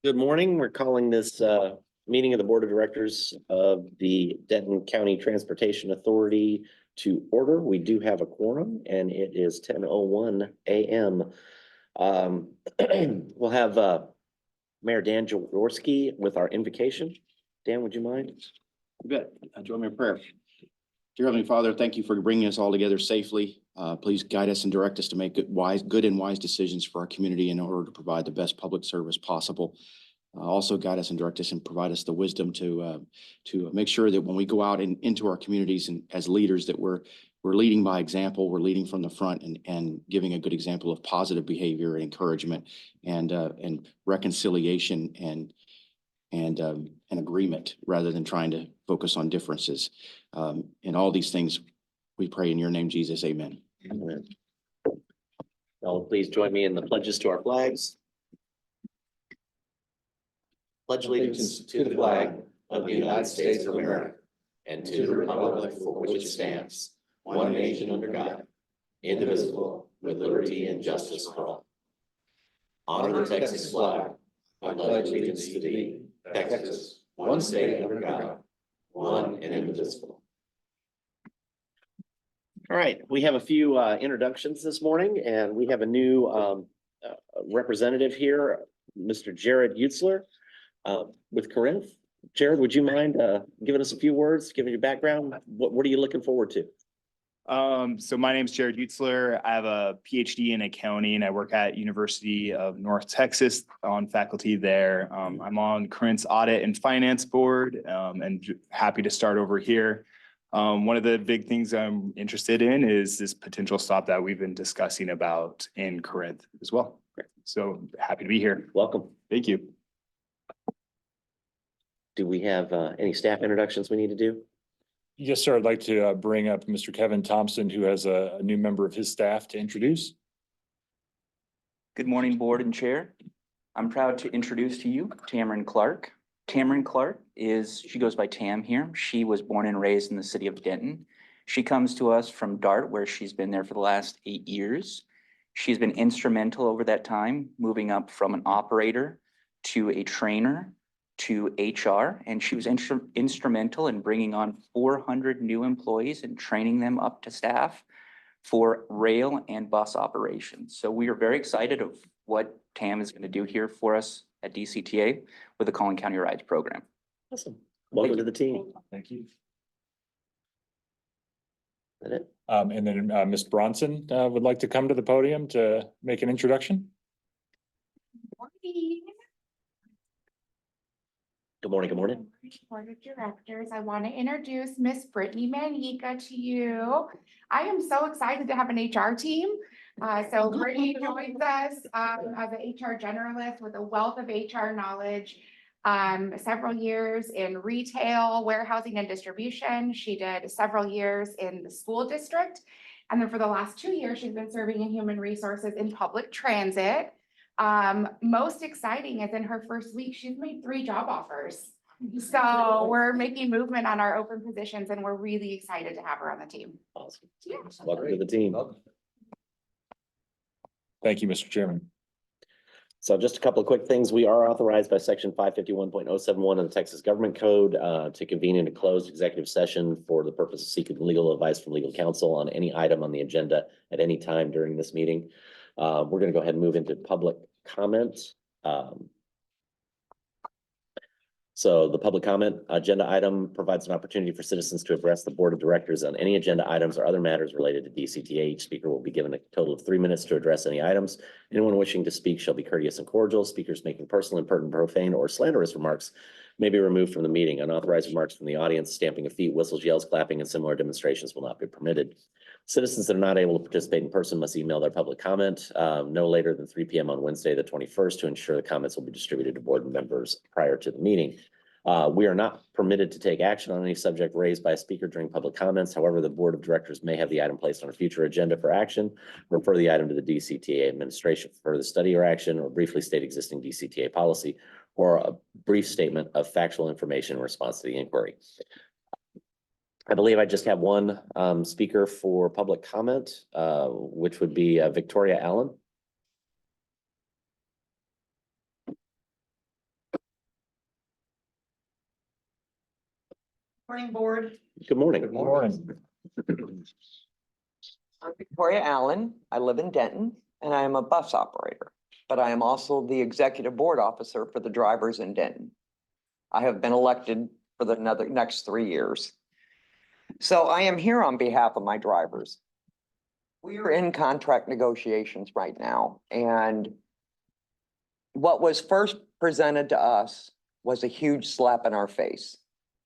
Good morning. We're calling this meeting of the Board of Directors of the Denton County Transportation Authority to order. We do have a quorum and it is 10:01 a.m. We'll have Mayor Dan Jaworski with our invocation. Dan, would you mind? You bet. Join me in prayer. Dear Heavenly Father, thank you for bringing us all together safely. Please guide us and direct us to make good and wise decisions for our community in order to provide the best public service possible. Also guide us and direct us and provide us the wisdom to make sure that when we go out into our communities and as leaders that we're leading by example, we're leading from the front and giving a good example of positive behavior and encouragement and reconciliation and agreement rather than trying to focus on differences. And all these things we pray in your name, Jesus. Amen. Amen. Y'all please join me in the pledges to our flags. Pledge allegiance to the flag of the United States of America and to the republic for which it stands, one nation under God, indivisible, with liberty and justice for all. Honor the Texas flag. I pledge allegiance to thee, Texas, one state under God, one and indivisible. All right, we have a few introductions this morning, and we have a new representative here, Mr. Jared Utzler with Corinth. Jared, would you mind giving us a few words, giving your background? What are you looking forward to? So my name is Jared Utzler. I have a PhD in accounting. I work at University of North Texas on faculty there. I'm on Corinth's audit and finance board and happy to start over here. One of the big things I'm interested in is this potential stop that we've been discussing about in Corinth as well. So happy to be here. Welcome. Thank you. Do we have any staff introductions we need to do? Yes, sir. I'd like to bring up Mr. Kevin Thompson, who has a new member of his staff to introduce. Good morning, board and chair. I'm proud to introduce to you Tamron Clark. Tamron Clark she goes by Tam here. She was born and raised in the city of Denton. She comes to us from Dart, where she's been there for the last 8 years. She's been instrumental over that time, moving up from an operator to a trainer to HR, and she was instrumental in bringing on 400 new employees and training them up to staff for rail and bus operations. So we are very excited of what Tam is going to do here for us at DCTA with the Collin County Rides program. Awesome. Welcome to the team. Thank you. Is that it? And then Ms. Bronson would like to come to the podium to make an introduction. Good morning. Good morning. Board of Directors, I want to introduce Miss Brittany Manika to you. I am so excited to have an HR team. So Brittany joins us as an HR generalist with a wealth of HR knowledge. Several years in retail, warehousing, and distribution. She did several years in the school district. And then for the last 2 years, she's been serving in human resources in public transit. Most exciting is in her first week, she's made 3 job offers. So we're making movement on our open positions and we're really excited to have her on the team. Awesome. Welcome to the team. Thank you, Mr. Chairman. So just a couple of quick things. We are authorized by section 551.071 of the Texas Government Code to convene in a closed executive session for the purpose of seeking legal advice from legal counsel on any item on the agenda at any time during this meeting. We're going to go ahead and move into public comment. So the public comment agenda item provides an opportunity for citizens to address the board of directors on any agenda items or other matters related to DCTA. Each speaker will be given a total of 3 minutes to address any items. Anyone wishing to speak shall be courteous and cordial. Speakers making personal, impertinent, profane, or slanderous remarks may be removed from the meeting. Unauthorized remarks from the audience, stamping of feet, whistles, yells, clapping, and similar demonstrations will not be permitted. Citizens that are not able to participate in person must email their public comment no later than 3 p.m. on Wednesday, the 21st, to ensure the comments will be distributed to board members prior to the meeting. We are not permitted to take action on any subject raised by a speaker during public comments. However, the board of directors may have the item placed on a future agenda for action, refer the item to the DCTA administration for further study or action, or briefly state existing DCTA policy, or a brief statement of factual information in response to the inquiry. I believe I just have one speaker for public comment, which would be Victoria Allen. Morning, board. Good morning. Good morning. I'm Victoria Allen. I live in Denton and I am a bus operator, but I am also the executive board officer for the drivers in Denton. I have been elected for the next 3 years. So I am here on behalf of my drivers. We are in contract negotiations right now, and what was first presented to us was a huge slap in our face.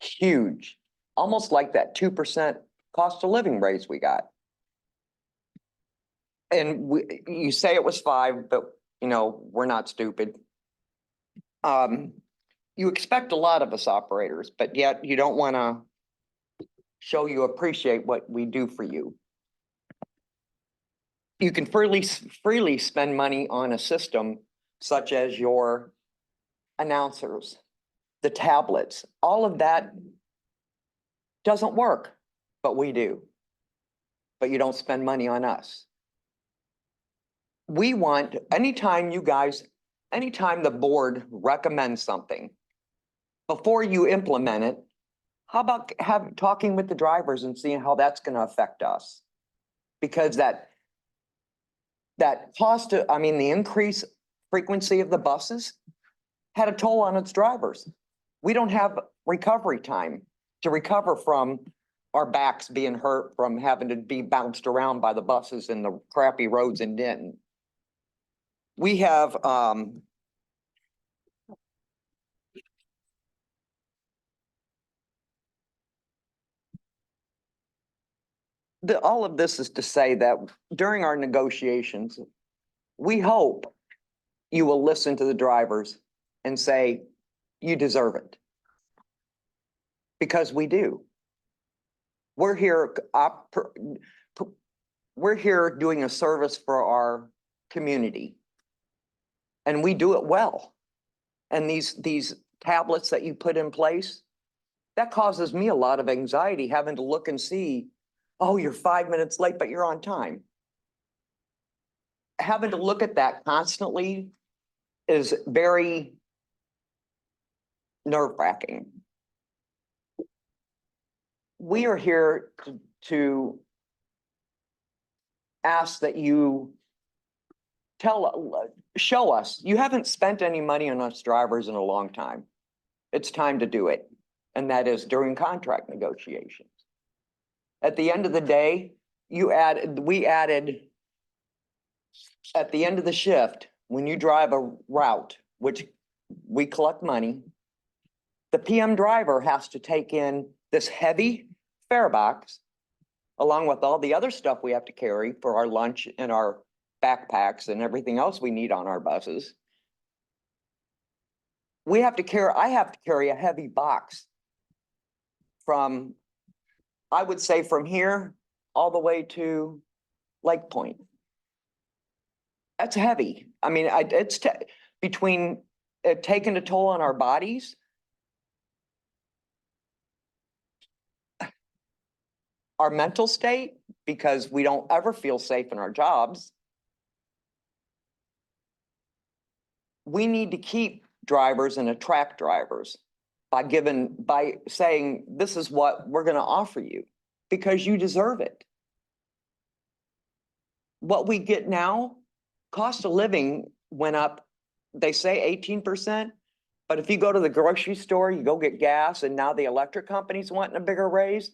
Huge, almost like that 2% cost of living raise we got. And you say it was 5, but you know, we're not stupid. You expect a lot of us operators, but yet you don't want to show you appreciate what we do for you. You can freely spend money on a system such as your announcers, the tablets, all of that doesn't work, but we do. But you don't spend money on us. We want, anytime the board recommends something, before you implement it, how about talking with the drivers and seeing how that's gonna affect us? Because that cost, the increase frequency of the buses had a toll on its drivers. We don't have recovery time to recover from our backs being hurt from having to be bounced around by the buses in the crappy roads in Denton. We have, all of this is to say that during our negotiations, we hope you will listen to the drivers and say, you deserve it. Because we do. We're here doing a service for our community. And we do it well. And these tablets that you put in place, that causes me a lot of anxiety having to look and see, oh, you're 5 minutes late, but you're on time. Having to look at that constantly is very nerve-wracking. We are here to ask that you show us, you haven't spent any money on us drivers in a long time. It's time to do it. And that is during contract negotiations. At the end of the day, we added at the end of the shift, when you drive a route, which we collect money, the PM driver has to take in this heavy fare box, along with all the other stuff we have to carry for our lunch and our backpacks and everything else we need on our buses. I have to carry a heavy box from, I would say from here all the way to Lake Point. That's heavy. I mean, it's between taking a toll on our bodies, our mental state, because we don't ever feel safe in our jobs. We need to keep drivers and attract drivers by saying, this is what we're going to offer you because you deserve it. What we get now, cost of living went up, they say 18%, but if you go to the grocery store, you go get gas, and now the electric company's wanting a bigger raise,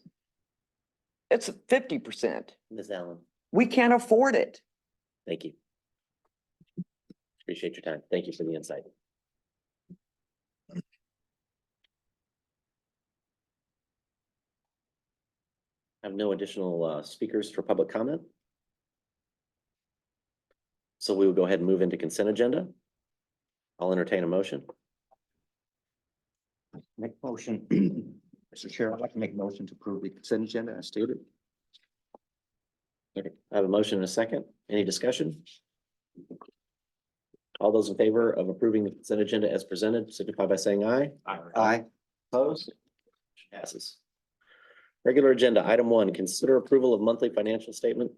it's 50%. Ms. Allen, We can't afford it. thank you. Appreciate your time. Thank you for the insight. I have no additional speakers for public comment. So we will go ahead and move into consent agenda. I'll entertain a motion. Make motion, Mr. Chair, I'd like to make a motion to approve the consent agenda as stated. Okay, I have a motion and a second. Any discussion? All those in favor of approving the consent agenda as presented, signify by saying aye. Aye. Opposed? Passes. Regular agenda, item 1, consider approval of monthly financial statement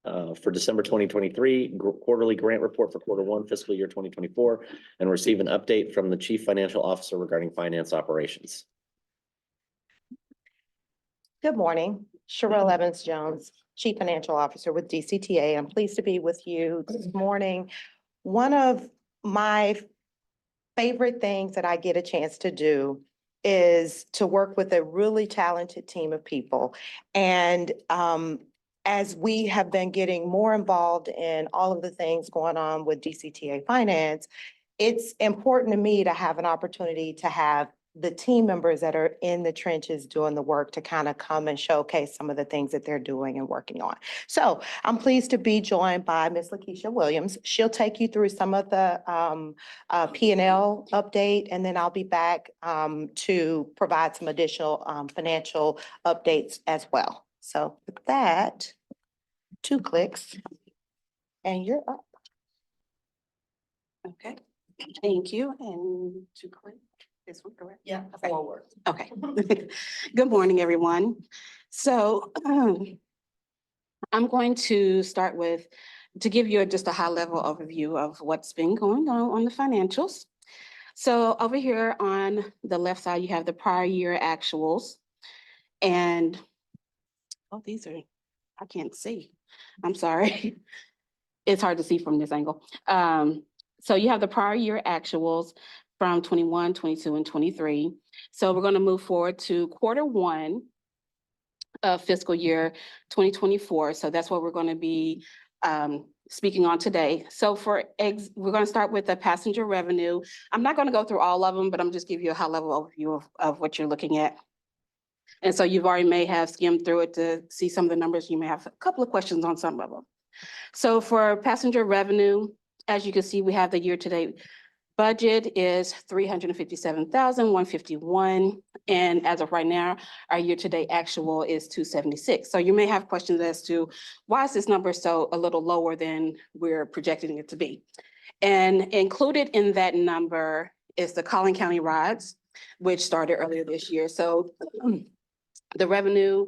for December 2023, quarterly grant report for Q1 fiscal year 2024, and receive an update from the Chief Financial Officer regarding finance operations. Good morning, Sherelle Evans Jones, Chief Financial Officer with DCTA. I'm pleased to be with you this morning. One of my favorite things that I get a chance to do is to work with a really talented team of people. And as we have been getting more involved in all of the things going on with DCTA Finance, it's important to me to have an opportunity to have the team members that are in the trenches doing the work to kind of come and showcase some of the things that they're doing and working on. So I'm pleased to be joined by Ms. Lakeisha Williams. She'll take you through some of the P&L update, and then I'll be back to provide some additional financial updates as well. So with that, 2 clicks, and you're up. Okay, thank you. And to click this one, correct? Yeah, Okay. forward. Okay. Good morning, everyone. So I'm going to start with, to give you just a high level overview of what's been going on the financials. So over here on the left side, you have the prior year actuals. And, oh, these are, I can't see. I'm sorry. It's hard to see from this angle. So you have the prior year actuals from 21, 22, and 23. So we're going to move forward to Q1 of fiscal year 2024. So that's what we're going to be speaking on today. So we're going to start with the passenger revenue. I'm not going to go through all of them, but I'm just give you a high level overview of what you're looking at. And so you've already may have skimmed through it to see some of the numbers. You may have a couple of questions on some of them. So for passenger revenue, as you can see, we have the year-to-date budget is $357,151. And as of right now, our year-to-date actual is $276. So you may have questions as to why is this number so a little lower than we're projecting it to be? And included in that number is the Collin County rides, which started earlier this year. So the revenue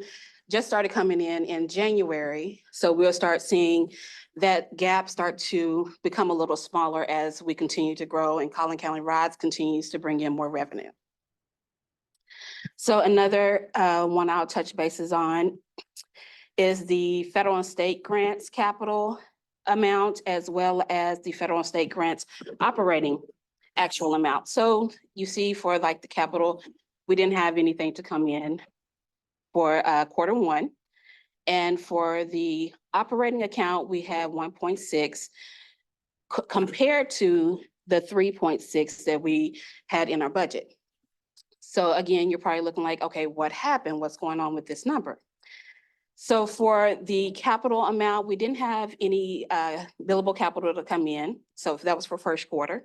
just started coming in January. So we'll start seeing that gap start to become a little smaller as we continue to grow and Collin County Rides continues to bring in more revenue. So another one I'll touch bases on is the federal and state grants capital amount, as well as the federal and state grants operating actual amount. So you see for like the capital, we didn't have anything to come in for Q1. And for the operating account, we have 1.6 compared to the 3.6 that we had in our budget. So again, you're probably looking like, okay, what happened? What's going on with this number? So for the capital amount, we didn't have any billable capital to come in. So that was for Q1.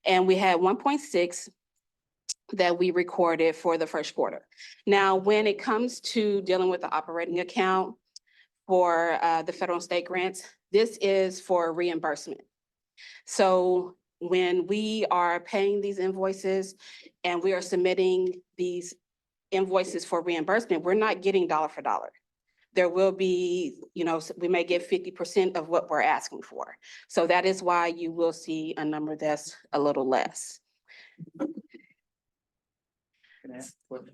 And we had 1.6 that we recorded for the Q1. Now, when it comes to dealing with the operating account for the federal and state grants, this is for reimbursement. So when we are paying these invoices and we are submitting these invoices for reimbursement, we're not getting dollar for dollar. There will be, we may get 50% of what we're asking for. So that is why you will see a number that's a little less.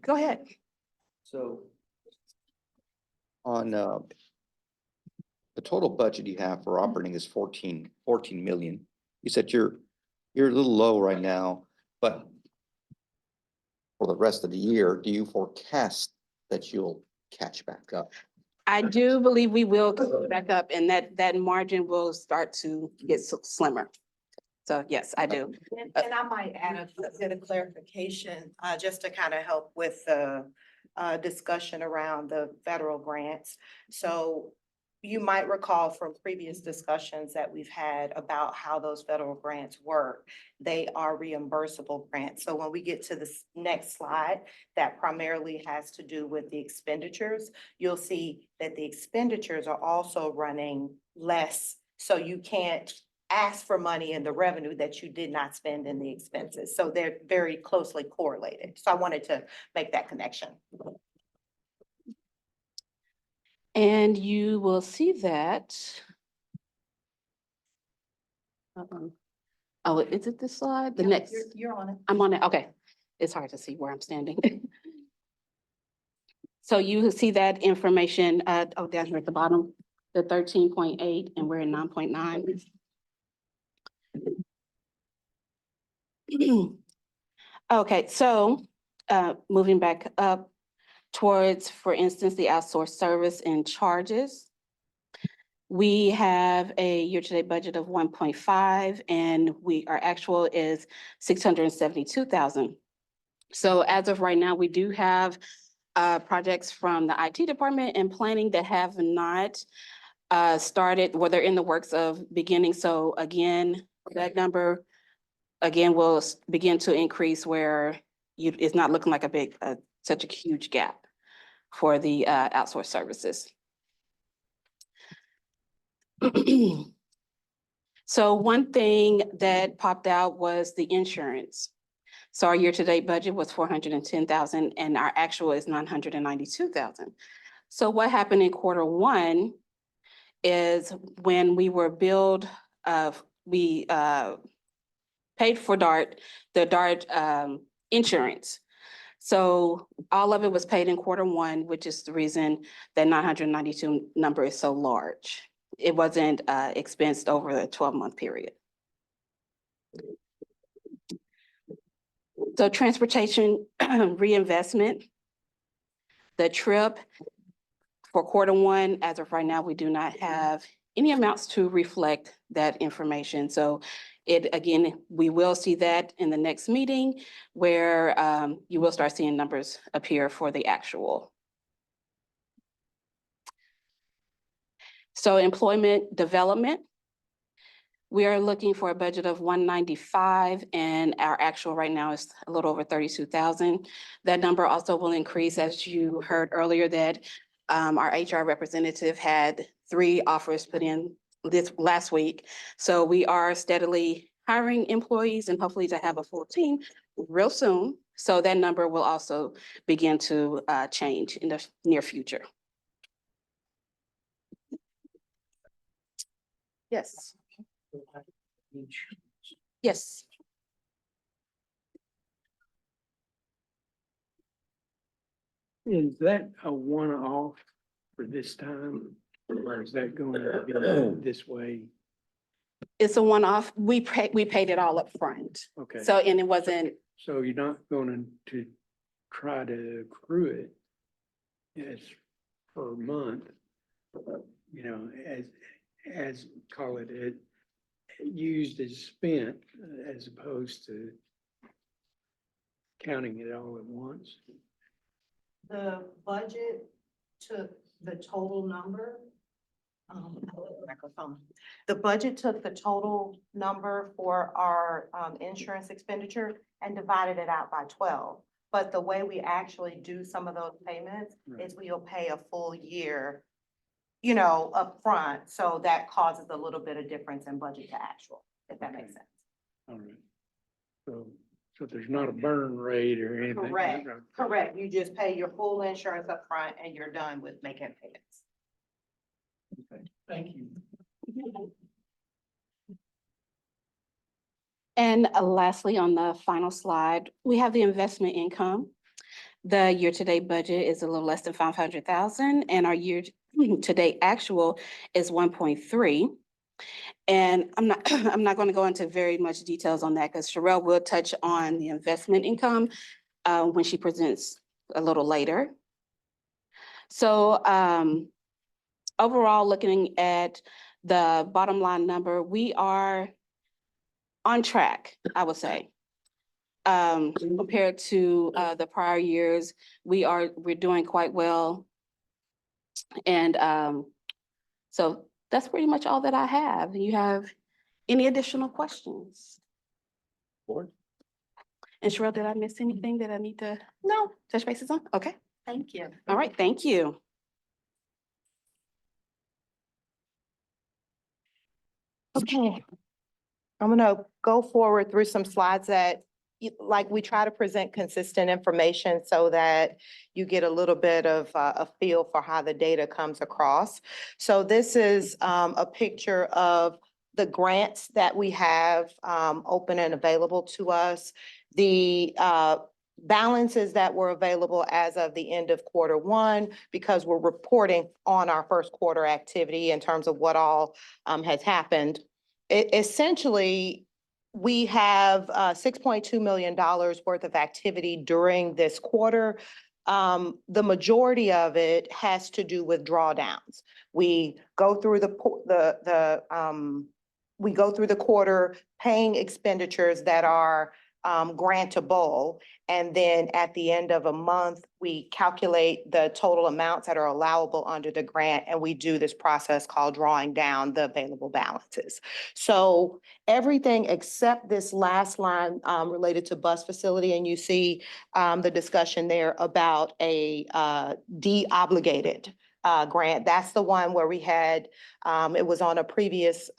Go ahead. So on the total budget you have for operating is 14 million. You said you're a little low right now, but for the rest of the year, do you forecast that you'll catch back up? I do believe we will go back up, and that margin will start to get slimmer. So yes, I do. And I might add a bit of clarification, just to kind of help with the discussion around the federal grants. So you might recall from previous discussions that we've had about how those federal grants work. They are reimbursable grants. So when we get to this next slide, that primarily has to do with the expenditures. You'll see that the expenditures are also running less. So you can't ask for money in the revenue that you did not spend in the expenses. So they're very closely correlated. So I wanted to make that connection. And you will see that. Oh, is it this slide? The next. You're on it. I'm on it. Okay. It's hard to see where I'm standing. So you see that information, down here at the bottom, the 13.8, and we're in 9.9. Okay, so, moving back up towards, for instance, the outsourced service and charges. We have a year-to-date budget of 1.5, and our actual is 672,000. So as of right now, we do have projects from the IT department and planning that have not started, they're in the works of beginning. So again, that number again will begin to increase where it's not looking like such a huge gap for the outsourced services. So one thing that popped out was the insurance. So our year-to-date budget was 410,000 and our actual is 992,000. So what happened in quarter 1 is when we were billed, we paid for the DART insurance. So all of it was paid in quarter 1, which is the reason that 992 number is so large. It wasn't expensed over a 12-month period. So transportation reinvestment, the trip for quarter 1, as of right now, we do not have any amounts to reflect that information. So again, we will see that in the next meeting where you will start seeing numbers appear for the actual. So employment development, we are looking for a budget of 195 and our actual right now is a little over 32,000. That number also will increase, as you heard earlier, that our HR representative had 3 offers put in this last week. So we are steadily hiring employees and hopefully to have a full team real soon. So that number will also begin to change in the near future. Yes. Yes. Is that a one-off for this time, or is that going to be this way? It's a one-off. We paid it all up front. Okay. So, and it wasn't, So you're not going to try to accrue it as per month, you know, as call it used as spent, as opposed to counting it all at once? The budget took the total number. Microphone. The budget took the total number for our insurance expenditure and divided it out by 12. But the way we actually do some of those payments is we'll pay a full year, you know, upfront. So that causes a little bit of difference in budget to actual, if that makes sense. All right. So there's not a burn rate or anything? Correct. Correct. You just pay your full insurance upfront and you're done with making payments. Okay. Thank you. and lastly, on the final slide, we have the investment income. The year-to-date budget is a little less than 500,000 and our year-to-date actual is 1.3. And I'm not going to go into very much details on that because Sherelle will touch on the investment income when she presents a little later. So overall, looking at the bottom line number, we are on track, I would say. Compared to the prior years, we're doing quite well. And so that's pretty much all that I have. You have any additional questions? Board? And Sherelle, did I miss anything that I need to touch bases on? Okay. Thank you. All right, thank you. Okay. I'm gonna go forward through some slides that, like, we try to present consistent information so that you get a little bit of a feel for how the data comes across. So this is a picture of the grants that we have open and available to us. The balances that were available as of the end of Q1, because we're reporting on our first quarter activity in terms of what all has happened. Essentially, we have $6.2 million worth of activity during this quarter. The majority of it has to do with drawdowns. We go through we go through the quarter paying expenditures that are grantable. And then at the end of a month, we calculate the total amounts that are allowable under the grant, and we do this process called drawing down the available balances. So everything except this last line related to bus facility, and you see the discussion there about a de-obligated grant. That's the one where we had, it was on a previous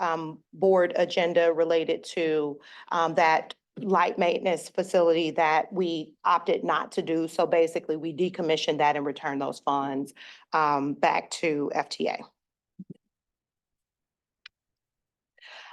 board agenda related to that light maintenance facility that we opted not to do. So basically, we decommissioned that and returned those funds back to FTA.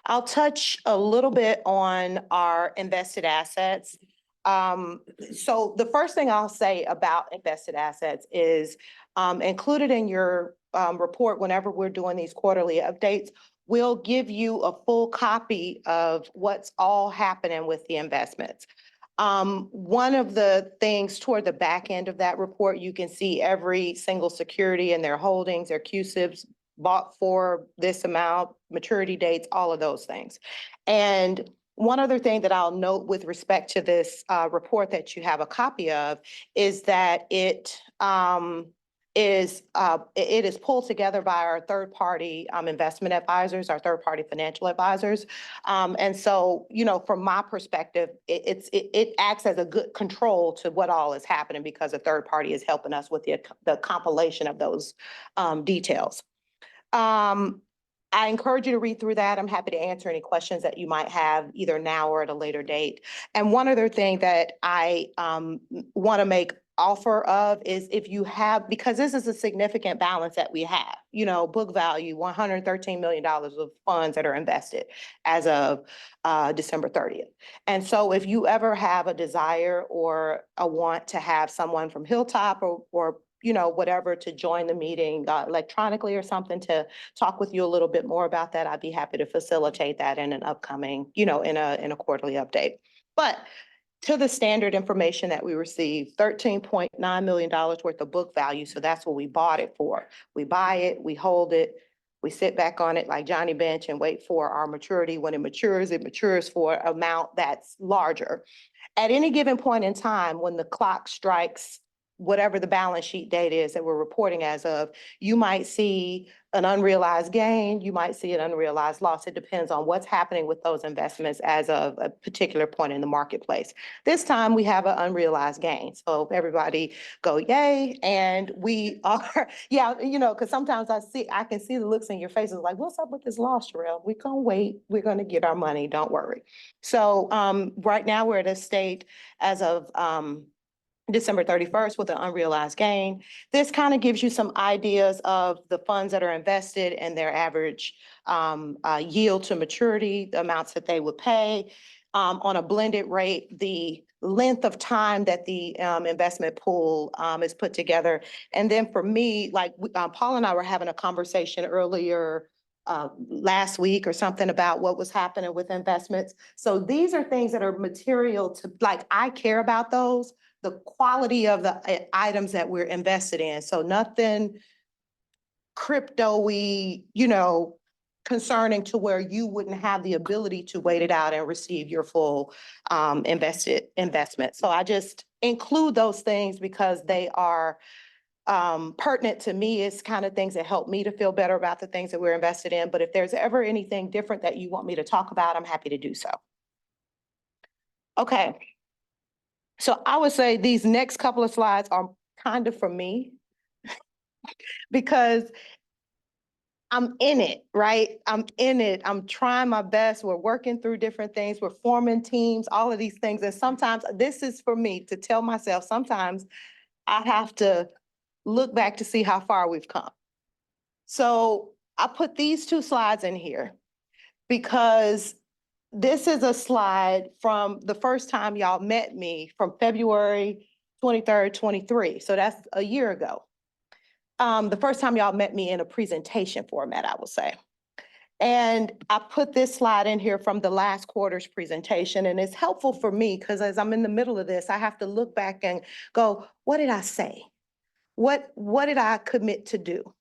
I'll touch a little bit on our invested assets. So the first thing I'll say about invested assets is included in your report whenever we're doing these quarterly updates, we'll give you a full copy of what's all happening with the investments. One of the things toward the back end of that report, you can see every single security and their holdings, their QSIBs, bought for this amount, maturity dates, all of those things. And one other thing that I'll note with respect to this report that you have a copy of is that it is pulled together by our third-party investment advisors, our third-party financial advisors. And so, you know, from my perspective, it acts as a good control to what all is happening because a third party is helping us with the compilation of those details. I encourage you to read through that. I'm happy to answer any questions that you might have either now or at a later date. And one other thing that I want to make offer of is if you have, because this is a significant balance that we have, you know, book value, $113 million of funds that are invested as of December 30th. And so if you ever have a desire or a want to have someone from Hilltop or you know, whatever, to join the meeting electronically or something to talk with you a little bit more about that, I'd be happy to facilitate that in an upcoming, you know, in a quarterly update. But to the standard information that we received, $13.9 million worth of book value. So that's what we bought it for. We buy it, we hold it, we sit back on it like Johnny Bench and wait for our maturity. When it matures for an amount that's larger. At any given point in time, when the clock strikes whatever the balance sheet date is that we're reporting as of, you might see an unrealized gain, you might see an unrealized loss. It depends on what's happening with those investments as of a particular point in the marketplace. This time we have an unrealized gain. So everybody go yay. And we are, yeah, you know, because sometimes I can see the looks in your faces like, what's up with this loss, Sherelle? We're gonna wait, we're gonna get our money, don't worry. So right now we're at a state as of December 31st with an unrealized gain. This kind of gives you some ideas of the funds that are invested and their average yield to maturity, the amounts that they would pay. On a blended rate, the length of time that the investment pool is put together. And then for me, like Paul and I were having a conversation earlier last week or something about what was happening with investments. So these are things that are material to, like, I care about those, the quality of the items that we're invested in. So nothing crypto-y, you know, concerning to where you wouldn't have the ability to wait it out and receive your full invested investment. So I just include those things because they are pertinent to me. It's kind of things that help me to feel better about the things that we're invested in. But if there's ever anything different that you want me to talk about, I'm happy to do so. Okay. So I would say these next couple of slides are kind of for me because I'm in it, right? I'm in it. I'm trying my best. We're working through different things. We're forming teams, all of these things. And sometimes this is for me to tell myself, sometimes I have to look back to see how far we've come. So I put these two slides in here because this is a slide from the first time y'all met me from February 23rd, 23. So that's a year ago. The first time y'all met me in a presentation format, I will say. And I put this slide in here from the last quarter's presentation, and it's helpful for me because as I'm in the middle of this, I have to look back and go, what did I say? What did I commit to do?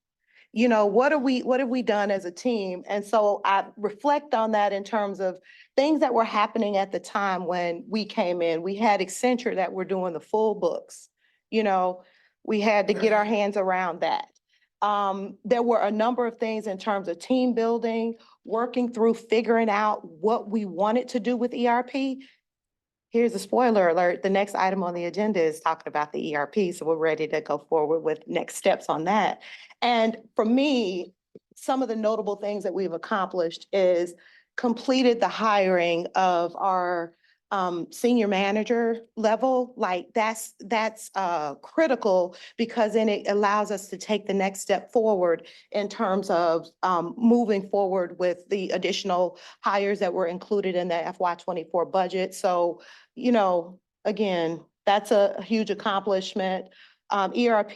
You know, what have we done as a team? And so I reflect on that in terms of things that were happening at the time when we came in. We had Accenture that were doing the full books. You know, we had to get our hands around that. There were a number of things in terms of team building, working through figuring out what we wanted to do with ERP. Here's a spoiler alert. The next item on the agenda is talking about the ERP. So we're ready to go forward with next steps on that. And for me, some of the notable things that we've accomplished is completed the hiring of our senior manager level. Like that's critical because then it allows us to take the next step forward in terms of moving forward with the additional hires that were included in the FY24 budget. So, you know, again, that's a huge accomplishment. ERP,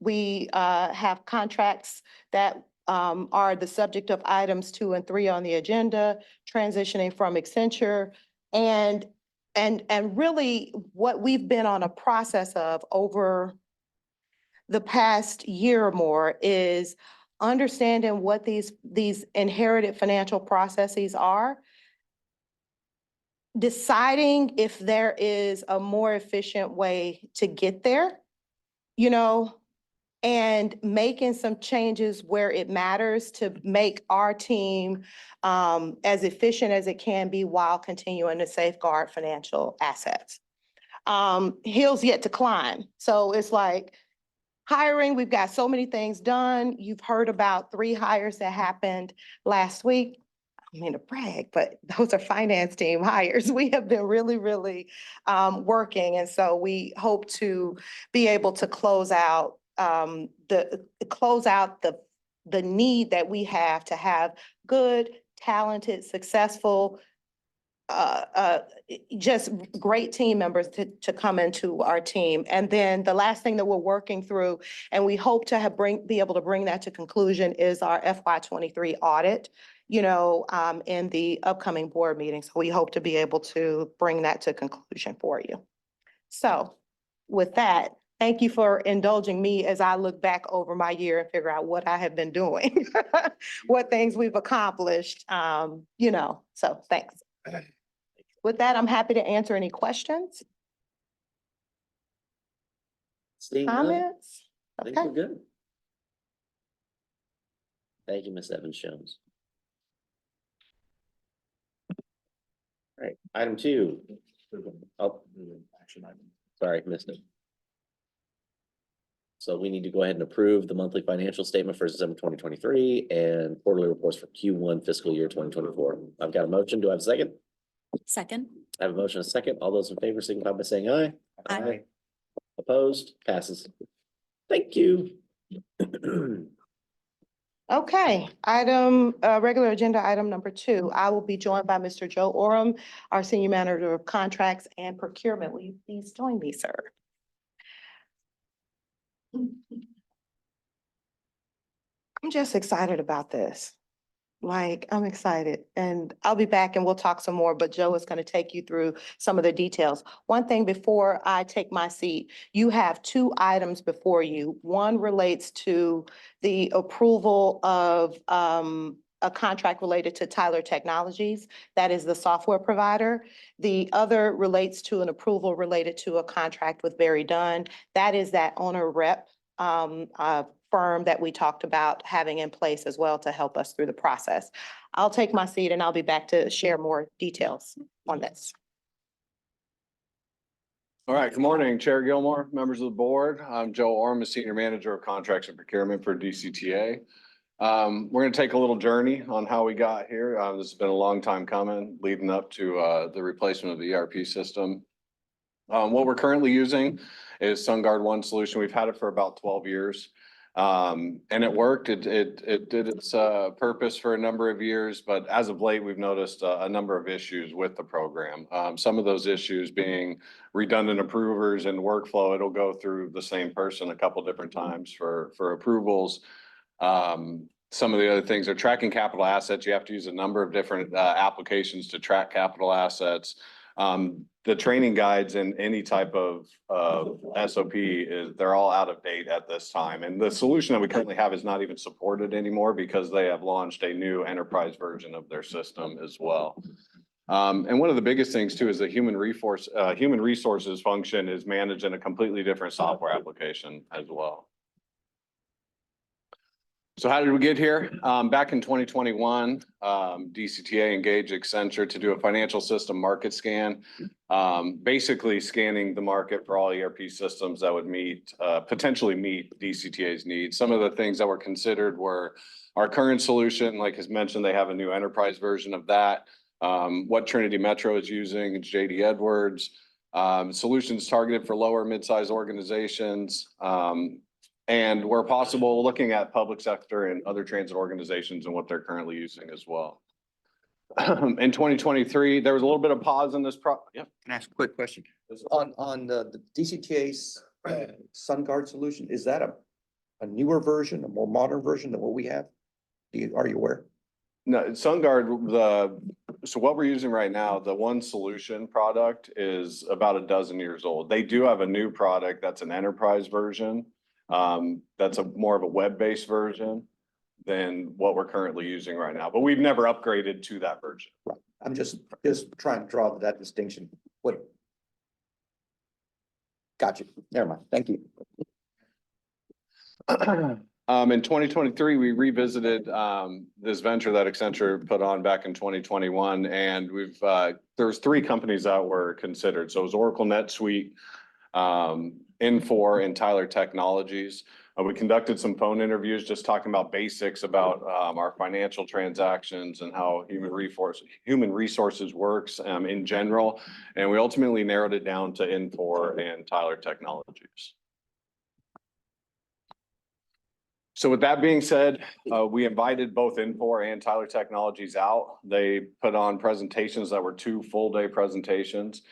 we have contracts that are the subject of items 2 and 3 on the agenda, transitioning from Accenture. And really what we've been on a process of over the past year or more is understanding what these inherited financial processes are, deciding if there is a more efficient way to get there, you know, and making some changes where it matters to make our team as efficient as it can be while continuing to safeguard financial assets. Hills yet to climb. So it's like hiring, we've got so many things done. You've heard about 3 hires that happened last week. I mean to brag, but those are finance team hires. We have been really, really working. And so we hope to be able to close out the need that we have to have good, talented, successful, just great team members to come into our team. And then the last thing that we're working through, and we hope to have be able to bring that to conclusion, is our FY23 audit, you know, in the upcoming board meeting. So we hope to be able to bring that to conclusion for you. So with that, thank you for indulging me as I look back over my year and figure out what I have been doing, what things we've accomplished, you know, so thanks. With that, I'm happy to answer any questions, Seeing none, comments. I think Okay. we're good. Thank you, Ms. Evans-Jones. All right, item 2. Oh, sorry, missed it. So we need to go ahead and approve the monthly financial statement for December 2023 and quarterly reports for Q1 fiscal year 2024. I've got a motion. Do I have a second? Second. I have a motion, and a second. All those in favor signify by saying aye. Aye. Opposed? Passes. Thank you. Okay, regular agenda item number 2. I will be joined by Mr. Joe Oram, our Senior Manager of Contracts and Procurement. Will you please join me, sir? I'm just excited about this. Like, I'm excited, and I'll be back and we'll talk some more, but Joe is going to take you through some of the details. One thing before I take my seat, you have 2 items before you. One relates to the approval of a contract related to Tyler Technologies. That is the software provider. The other relates to an approval related to a contract with Barry Dunn. That is that owner rep firm that we talked about having in place as well to help us through the process. I'll take my seat and I'll be back to share more details on this. All right, good morning, Chair Gilmore, members of the board. I'm Joe Orm, Senior Manager of Contracts and Procurement for DCTA. We're going to take a little journey on how we got here. This has been a long time coming, leading up to the replacement of the ERP system. What we're currently using is SunGuard One solution. We've had it for about 12 years. And it worked. It did its purpose for a number of years, but as of late, we've noticed a number of issues with the program. Some of those issues being redundant approvers and workflow. It'll go through the same person a couple different times for approvals. Some of the other things are tracking capital assets. You have to use a number of different applications to track capital assets. The training guides and any type of SOP they're all out of date at this time. And the solution that we currently have is not even supported anymore because they have launched a new enterprise version of their system as well. And one of the biggest things too is the human resources function is managed in a completely different software application as well. So how did we get here? Back in 2021, DCTA engaged Accenture to do a financial system market scan, basically scanning the market for all ERP systems that would potentially meet DCTA's needs. Some of the things that were considered were our current solution, like as mentioned, they have a new enterprise version of that. What Trinity Metro is using, it's JD Edwards. Solutions targeted for lower mid-sized organizations. And where possible, looking at public sector and other transit organizations and what they're currently using as well. In 2023, there was a little bit of pause in this Can I ask a quick question? On the DCTA's SunGuard solution, is that a newer version, a more modern version than what we have? Are you aware? No, SunGuard, so what we're using right now, the One Solution product is about a dozen years old. They do have a new product that's an enterprise version. That's more of a web-based version than what we're currently using right now, but we've never upgraded to that version. Right. I'm just trying to draw that distinction. What? Got you. Never mind. Thank you. In 2023, we revisited this venture that Accenture put on back in 2021, and there's 3 companies that were considered. So it was Oracle NetSuite, Infor, and Tyler Technologies. We conducted some phone interviews just talking about basics about our financial transactions and how human resources works in general. And we ultimately narrowed it down to Infor and Tyler Technologies. So with that being said, we invited both Infor and Tyler Technologies out. They put on presentations that were 2 full-day presentations.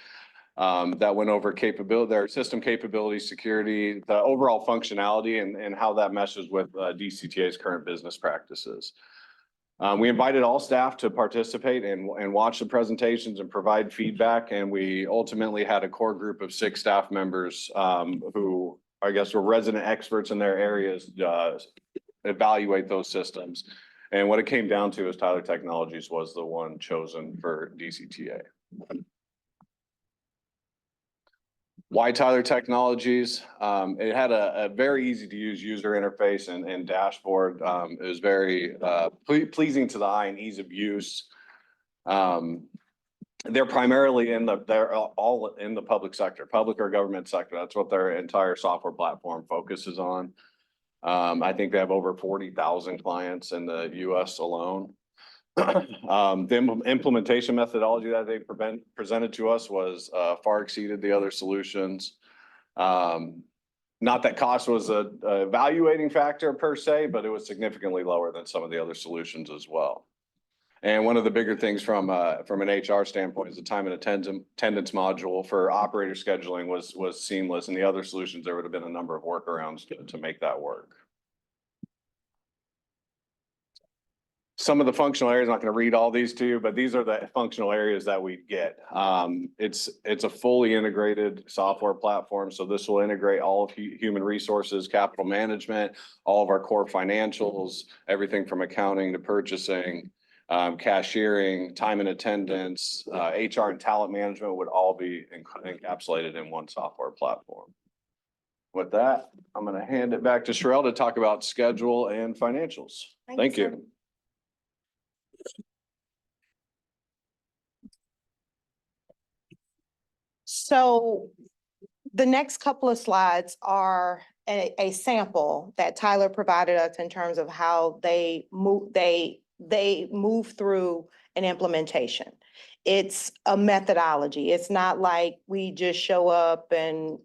That went over their system capability, security, the overall functionality, and how that meshes with DCTA's current business practices. We invited all staff to participate and watch the presentations and provide feedback. And we ultimately had a core group of 6 staff members who I guess were resident experts in their areas, evaluate those systems. And what it came down to is Tyler Technologies was the one chosen for DCTA. Why Tyler Technologies? It had a very easy to use user interface and dashboard. It was very pleasing to the eye and ease of use. They're primarily they're all in the public sector, public or government sector. That's what their entire software platform focuses on. I think they have over 40,000 clients in the US alone. The implementation methodology that they presented to us was far exceeded the other solutions. Not that cost was a evaluating factor per se, but it was significantly lower than some of the other solutions as well. And one of the bigger things from an HR standpoint is the time and attendance module for operator scheduling was seamless. And the other solutions, there would have been a number of workarounds to make that work. Some of the functional areas, I'm not going to read all these to you, but these are the functional areas that we get. It's a fully integrated software platform. So this will integrate all of human resources, capital management, all of our core financials, everything from accounting to purchasing, cashiering, time and attendance, HR and talent management would all be encapsulated in one software platform. With that, I'm going to hand it back to Sherelle to talk about schedule and financials. Thank you. So the next couple of slides are a sample that Tyler provided us in terms of how they move through an implementation. It's a methodology. It's not like we just show up and,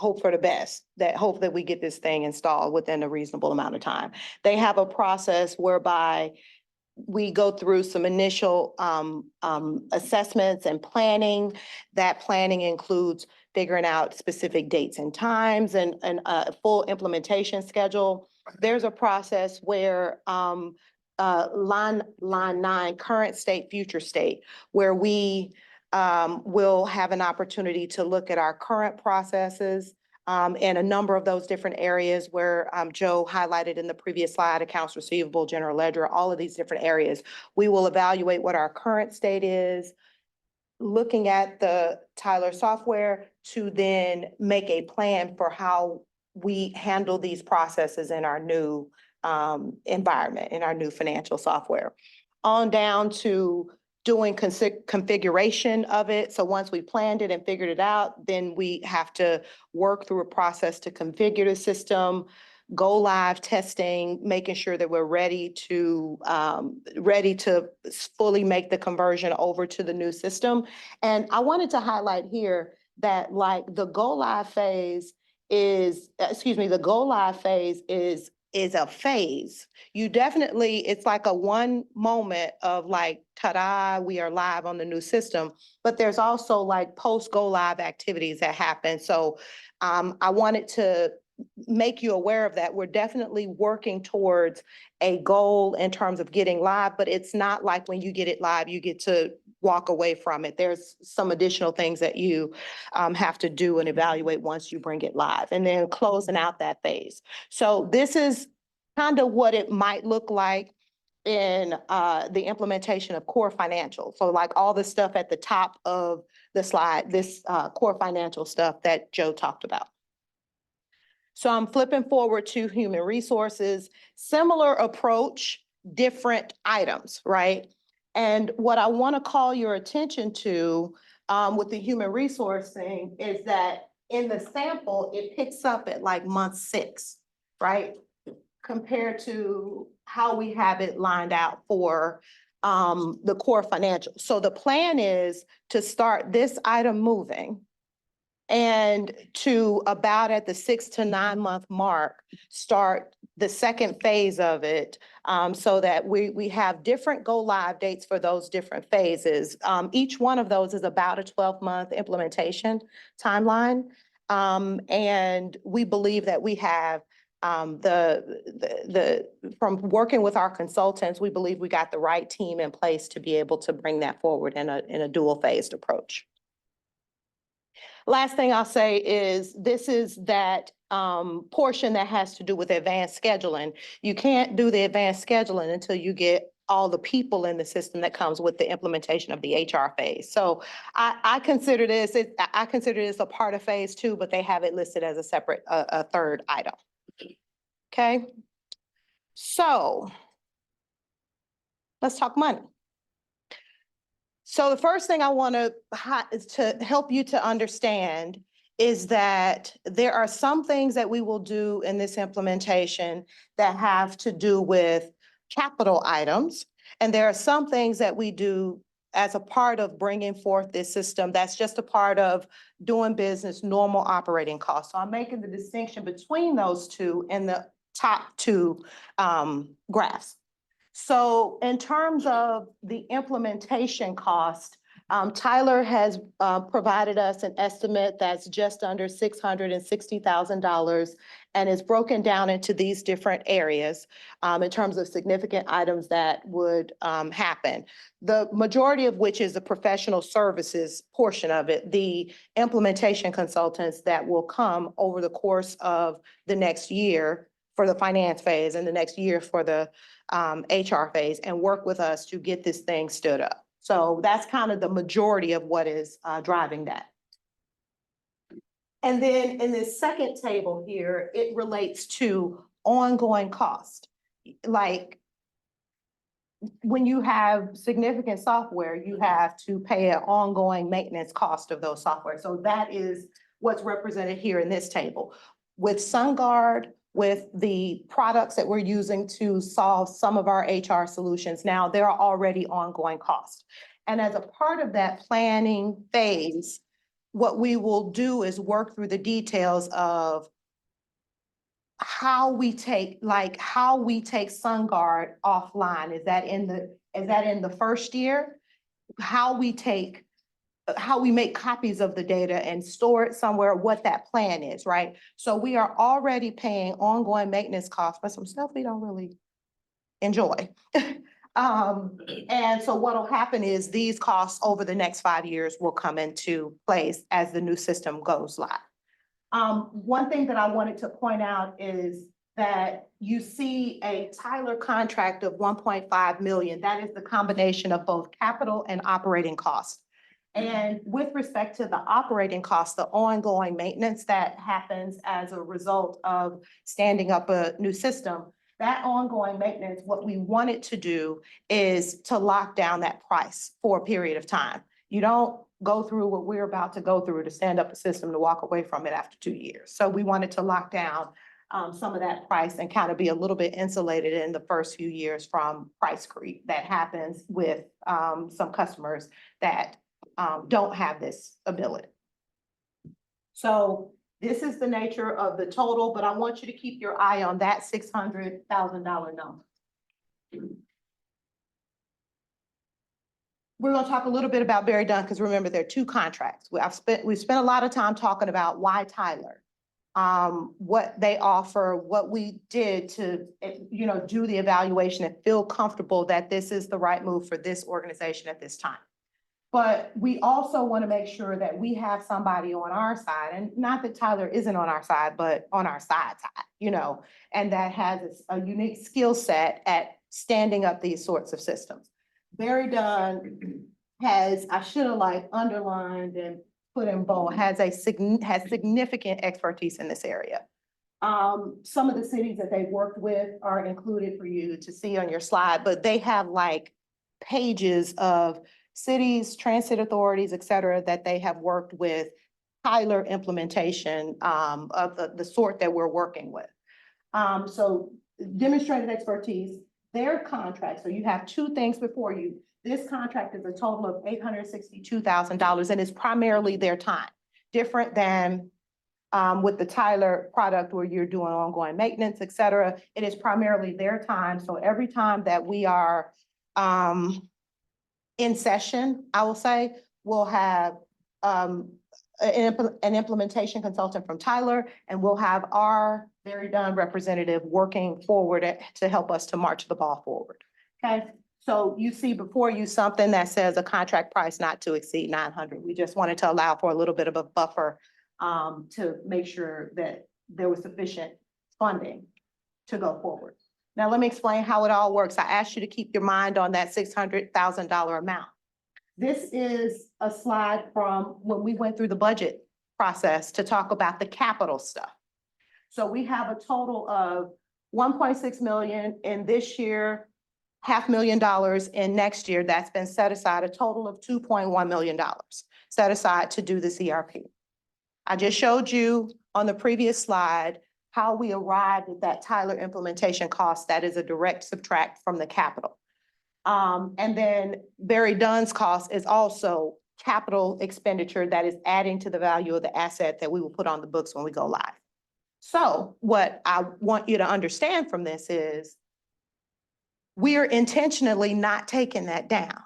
hope for the best, that hope that we get this thing installed within a reasonable amount of time. They have a process whereby we go through some initial assessments and planning. That planning includes figuring out specific dates and times and a full implementation schedule. There's a process where line 9, current state, future state, where we will have an opportunity to look at our current processes and a number of those different areas where Joe highlighted in the previous slide, accounts receivable, general ledger, all of these different areas. We will evaluate what our current state is, looking at the Tyler software to then make a plan for how we handle these processes in our new environment, in our new financial software. On down to doing configuration of it. So once we planned it and figured it out, then we have to work through a process to configure the system, go live testing, making sure that we're ready to fully make the conversion over to the new system. And I wanted to highlight here that like the go live phase is a phase. You definitely, it's like a one moment of like, ta-da, we are live on the new system, but there's also like post go live activities that happen. So I wanted to make you aware of that. We're definitely working towards a goal in terms of getting live, but it's not like when you get it live, you get to walk away from it. There's some additional things that you have to do and evaluate once you bring it live, and then closing out that phase. So this is kind of what it might look like in the implementation of core financial. So like all the stuff at the top of the slide, this core financial stuff that Joe talked about. So I'm flipping forward to human resources, similar approach, different items, right? And what I want to call your attention to with the human resource thing is that in the sample, it picks up at like month 6, right? Compared to how we have it lined out for the core financial. So the plan is to start this item moving and to about at the 6 to 9 month mark, start the second phase of it so that we have different go live dates for those different phases. Each one of those is about a 12-month implementation timeline. And we believe that we have from working with our consultants, we believe we got the right team in place to be able to bring that forward in a dual phased approach. Last thing I'll say is this is that portion that has to do with advanced scheduling. You can't do the advanced scheduling until you get all the people in the system that comes with the implementation of the HR phase. So I consider this a part of phase 2, but they have it listed as a separate, a third item. Okay. So let's talk money. So the first thing I want to help you to understand is that there are some things that we will do in this implementation that have to do with capital items. And there are some things that we do as a part of bringing forth this system that's just a part of doing business, normal operating costs. So I'm making the distinction between those two in the top 2 graphs. So in terms of the implementation cost, Tyler has provided us an estimate that's just under $660,000 and is broken down into these different areas in terms of significant items that would happen. The majority of which is the professional services portion of it, the implementation consultants that will come over the course of the next year for the finance phase and the next year for the HR phase and work with us to get this thing stood up. So that's kind of the majority of what is driving that. And then in this second table here, it relates to ongoing cost. Like when you have significant software, you have to pay an ongoing maintenance cost of those software. So that is what's represented here in this table. With SunGuard, with the products that we're using to solve some of our HR solutions now, there are already ongoing costs. And as a part of that planning phase, what we will do is work through the details of how we take SunGuard offline. Is that in the first year? How we make copies of the data and store it somewhere, what that plan is, right? So we are already paying ongoing maintenance costs for some stuff we don't really enjoy. And so what'll happen is these costs over the next 5 years will come into place as the new system goes live. One thing that I wanted to point out is that you see a Tyler contract of 1.5 million. That is the combination of both capital and operating costs. And with respect to the operating costs, the ongoing maintenance that happens as a result of standing up a new system, that ongoing maintenance, what we wanted to do is to lock down that price for a period of time. You don't go through what we're about to go through to stand up a system to walk away from it after 2 years. So we wanted to lock down some of that price and kind of be a little bit insulated in the first few years from price creep that happens with some customers that don't have this ability. So this is the nature of the total, but I want you to keep your eye on that $600,000 number. We're going to talk a little bit about Barry Dunn, because remember, there are 2 contracts. We've spent a lot of time talking about why Tyler, what they offer, what we did to, do the evaluation and feel comfortable that this is the right move for this organization at this time. But we also want to make sure that we have somebody on our side, and not that Tyler isn't on our side, but on our side, and that has a unique skill set at standing up these sorts of systems. Barry Dunn has, I should have underlined and put in bold, has significant expertise in this area. Some of the cities that they've worked with are included for you to see on your slide, but they have pages of cities, transit authorities, et cetera, that they have worked with Tyler implementation of the sort that we're working with. So demonstrated expertise, their contract. So you have 2 things before you. This contract is a total of $862,000 and is primarily their time. Different than with the Tyler product where you're doing ongoing maintenance, et cetera. It is primarily their time. So every time that we are in session, I will say, we'll have an implementation consultant from Tyler, and we'll have our Barry Dunn representative working forward to help us to march the ball forward. Okay, so you see before you something that says a contract price not to exceed 900. We just wanted to allow for a little bit of a buffer to make sure that there was sufficient funding to go forward. Now, let me explain how it all works. I asked you to keep your mind on that $600,000 amount. This is a slide from when we went through the budget process to talk about the capital stuff. So we have a total of 1.6 million in this year, $500,000 in next year. That's been set aside, a total of $2.1 million set aside to do this ERP. I just showed you on the previous slide how we arrived at that Tyler implementation cost. That is a direct subtract from the capital. And then Barry Dunn's cost is also capital expenditure that is adding to the value of the asset that we will put on the books when we go live. So what I want you to understand from this is we are intentionally not taking that down,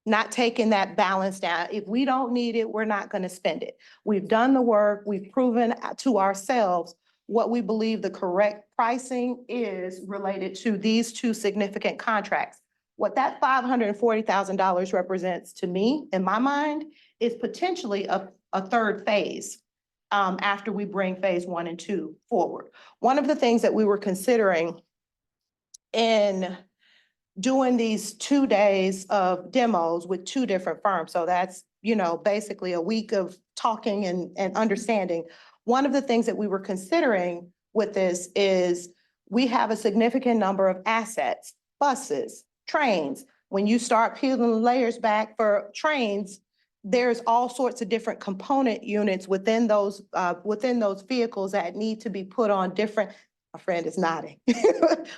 not taking that balance down. If we don't need it, we're not going to spend it. We've done the work. We've proven to ourselves what we believe the correct pricing is related to these 2 significant contracts. What that $540,000 represents to me, in my mind, is potentially a 3rd phase after we bring phase 1 and 2 forward. One of the things that we were considering in doing these 2 days of demos with 2 different firms, so that's, basically a week of talking and understanding. One of the things that we were considering with this is we have a significant number of assets, buses, trains. When you start peeling layers back for trains, there's all sorts of different component units within those vehicles that need to be put on different, my friend is nodding,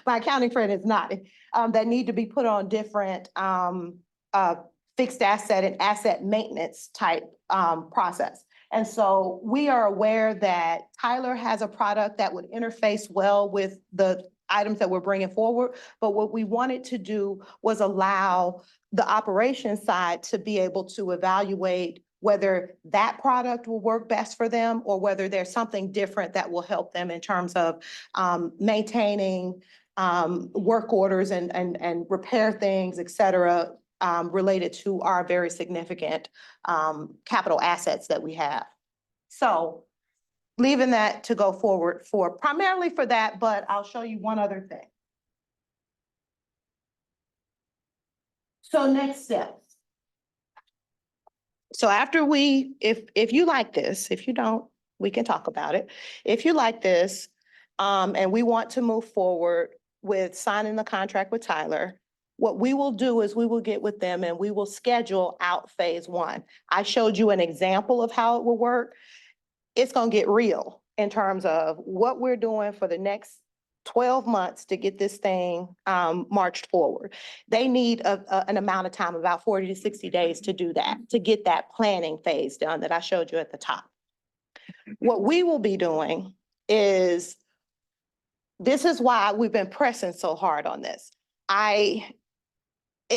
my accounting friend is nodding, that need to be put on different fixed asset and asset maintenance type process. And so we are aware that Tyler has a product that would interface well with the items that we're bringing forward. But what we wanted to do was allow the operations side to be able to evaluate whether that product will work best for them or whether there's something different that will help them in terms of maintaining work orders and repair things, et cetera, related to our very significant capital assets that we have. So leaving that to go forward for primarily for that, but I'll show you one other thing. So next steps. So after if you like this, if you don't, we can talk about it. If you like this, and we want to move forward with signing the contract with Tyler, what we will do is we will get with them and we will schedule out phase one. I showed you an example of how it will work. It's gonna get real in terms of what we're doing for the next 12 months to get this thing marched forward. They need an amount of time, about 40 to 60 days to do that, to get that planning phase done that I showed you at the top. What we will be doing is, this is why we've been pressing so hard on this.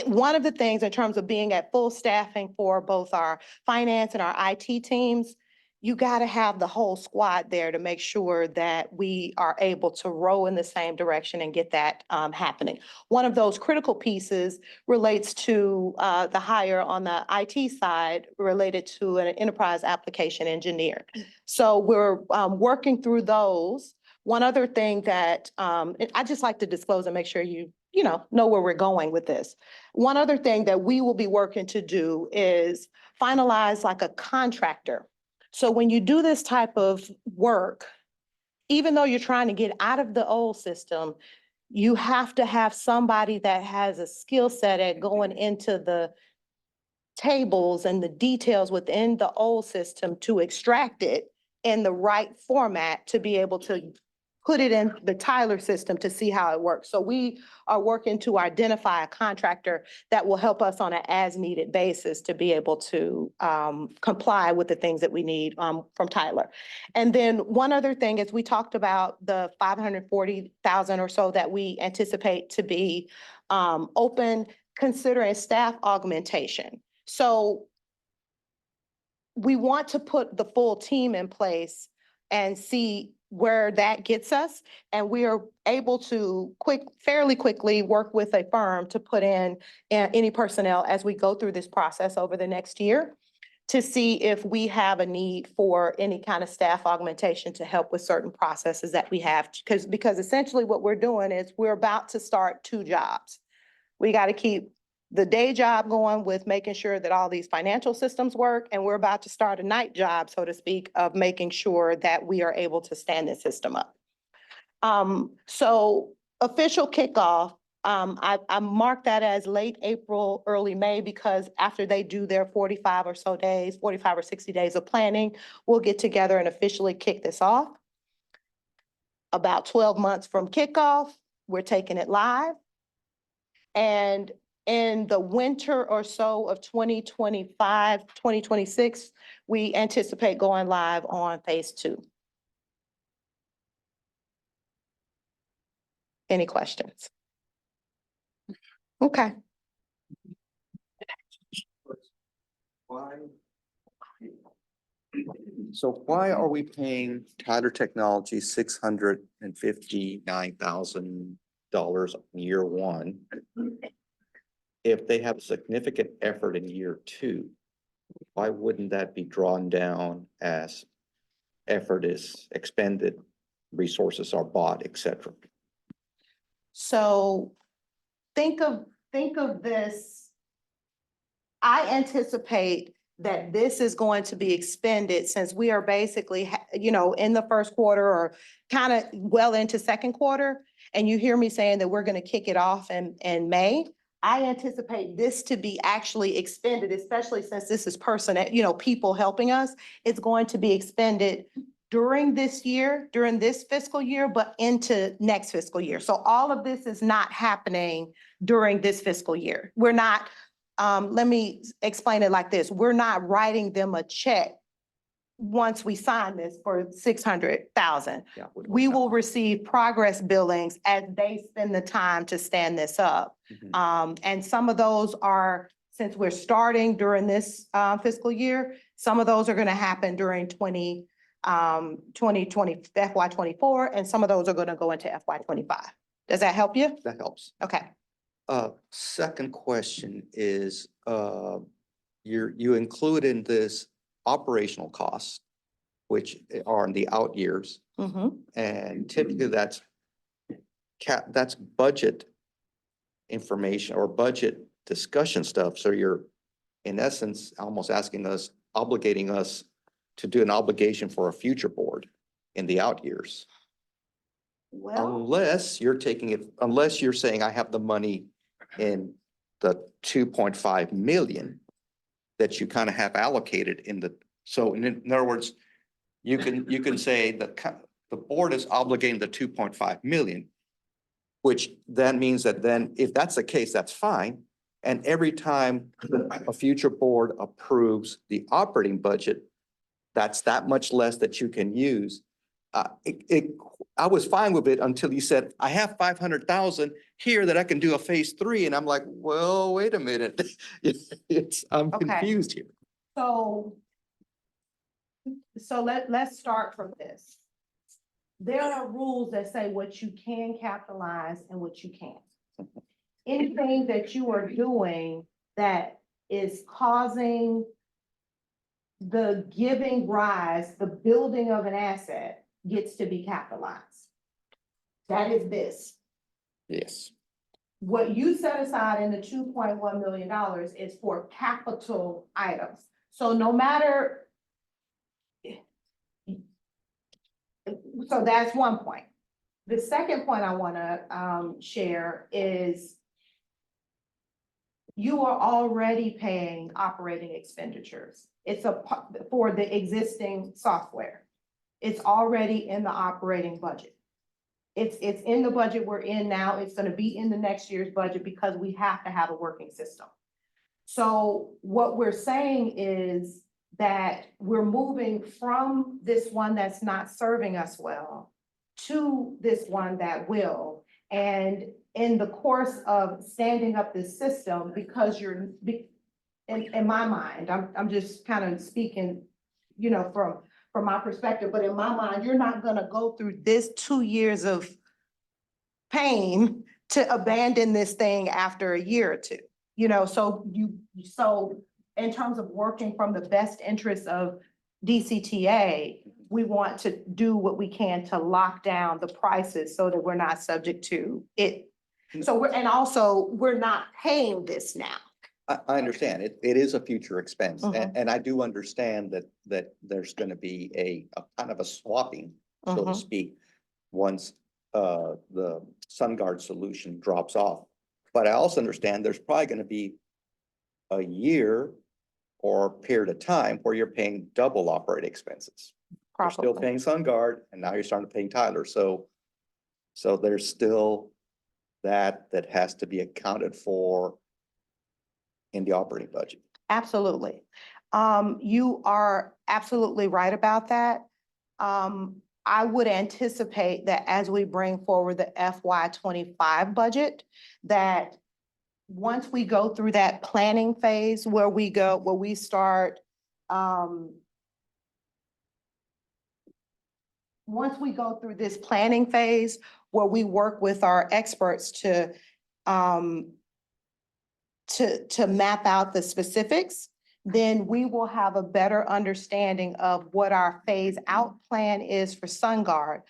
One of the things in terms of being at full staffing for both our finance and our IT teams, you got to have the whole squad there to make sure that we are able to row in the same direction and get that happening. One of those critical pieces relates to the hire on the IT side related to an enterprise application engineer. So we're working through those. One other thing that I just like to disclose and make sure you know where we're going with this. One other thing that we will be working to do is finalize like a contractor. So when you do this type of work, even though you're trying to get out of the old system, you have to have somebody that has a skill set at going into the tables and the details within the old system to extract it in the right format to be able to put it in the Tyler system to see how it works. So we are working to identify a contractor that will help us on an as-needed basis to be able to comply with the things that we need from Tyler. And then one other thing is we talked about the 540,000 or so that we anticipate to be open, considering staff augmentation. So we want to put the full team in place and see where that gets us. And we are able to fairly quickly work with a firm to put in any personnel as we go through this process over the next year to see if we have a need for any kind of staff augmentation to help with certain processes that we have. Because essentially what we're doing is we're about to start 2 jobs. We got to keep the day job going with making sure that all these financial systems work, and we're about to start a night job, so to speak, of making sure that we are able to stand this system up. So official kickoff, I marked that as late April, early May, because after they do their 45 or 60 days of planning, we'll get together and officially kick this off. About 12 months from kickoff, we're taking it live. And in the winter or so of 2025, 2026, we anticipate going live on phase 2. Any questions? Okay. So why are we paying Tyler Technologies $659,000 in year 1? If they have a significant effort in year 2, why wouldn't that be drawn down as effort is expended, resources are bought, et cetera? So think of this. I anticipate that this is going to be expended since we are basically, in the first quarter or kind of well into second quarter. And you hear me saying that we're going to kick it off in May. I anticipate this to be actually expended, especially since this is people helping us. It's going to be expended during this year, during this fiscal year, but into next fiscal year. So all of this is not happening during this fiscal year. We're not let me explain it like this. We're not writing them a check once we sign this for 600,000. Yeah. We will receive progress billings as they spend the time to stand this up. And some of those are, since we're starting during this fiscal year, some of those are gonna happen during 2020 FY 24, and some of those are gonna go into FY 25. Does that help you? That helps. Okay. Second question is, you include in this operational costs, which are in the out years, Mm-hmm. and typically that's budget information or budget discussion stuff. So you're, in essence, almost obligating us to do an obligation for a future board in the out years. Well, Unless you're saying I have the money in the 2.5 million that you kind of have allocated so in other words, you can say that the board is obligating the 2.5 million, which then means that then if that's the case, that's fine. And every time a future board approves the operating budget, that's that much less that you can use. I was fine with it until you said, I have 500,000 here that I can do a phase 3. And I'm like, well, wait a minute. I'm Okay. confused here. So let's start from this. There are rules that say what you can capitalize and what you can't. Anything that you are doing that is causing the giving rise, the building of an asset gets to be capitalized. That is this. Yes. What you set aside in the $2.1 million is for capital items. So no matter. So that's one point. The second point I want to share is you are already paying operating expenditures. It's for the existing software. It's already in the operating budget. It's in the budget we're in now. It's going to be in the next year's budget because we have to have a working system. So what we're saying is that we're moving from this one that's not serving us well to this one that will. And in the course of standing up this system, because you're, in my mind, I'm just kind of speaking, from my perspective, but in my mind, you're not gonna go through this 2 years of pain to abandon this thing after a year or two. So in terms of working from the best interests of DCTA, we want to do what we can to lock down the prices so that we're not subject to it. So we're not paying this now. I understand. It is a future expense. Mhm. And I do understand that there's going to be a kind of a swapping, so to Mhm. speak, once the SunGuard solution drops off. But I also understand there's probably going to be a year or period of time where you're paying double operating expenses. You're still Probably. paying SunGuard and now you're starting to pay Tyler. So there's still that has to be accounted for in the operating budget. Absolutely. You are absolutely right about that. I would anticipate that as we bring forward the FY 25 budget, that once we go through that planning phase where we start, once we go through this planning phase where we work with our experts to map out the specifics, then we will have a better understanding of what our phase out plan is for SunGuard.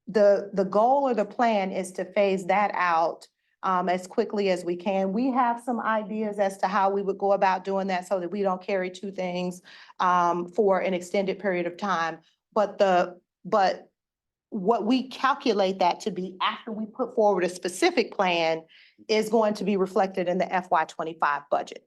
The goal or the plan is to phase that out as quickly as we can. We have some ideas as to how we would go about doing that so that we don't carry two things for an extended period of time. But what we calculate that to be after we put forward a specific plan is going to be reflected in the FY 25 budget.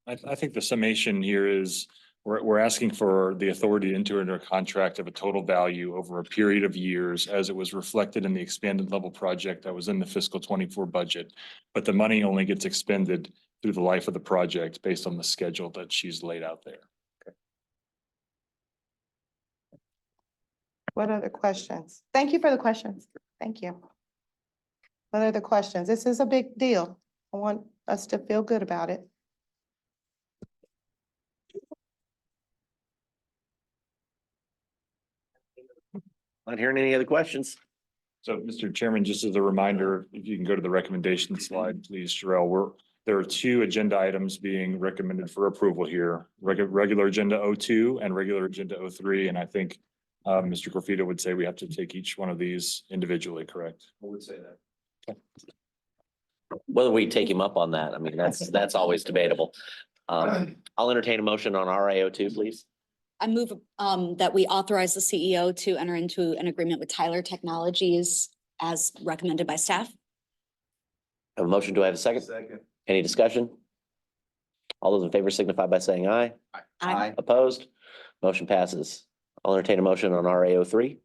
I think the summation here is We're asking for the authority to enter into a contract of a total value over a period of years as it was reflected in the expanded level project that was in the fiscal 24 budget. But the money only gets expended through the life of the project based on the schedule that she's laid out there. What other questions? Thank you for the questions. Thank you. What other questions? This is a big deal. I want us to feel good about it. Not hearing any other questions. So, Mr. Chairman, just as a reminder, if you can go to the recommendation slide, please, Sherelle, there are two agenda items being recommended for approval here. Regular agenda 02 and regular agenda 03. And I think Mr. Corfito would say we have to take each one of these individually, correct? I would say that. Whether we take him up on that, I mean, that's always debatable. I'll entertain a motion on RAO2, please. I move that we authorize the CEO to enter into an agreement with Tyler Technologies as recommended by staff. Have a motion. Do I have a second? Second. Any discussion? All those in favor signify by saying aye. Aye. Opposed? Motion passes. I'll entertain a motion on RAO3.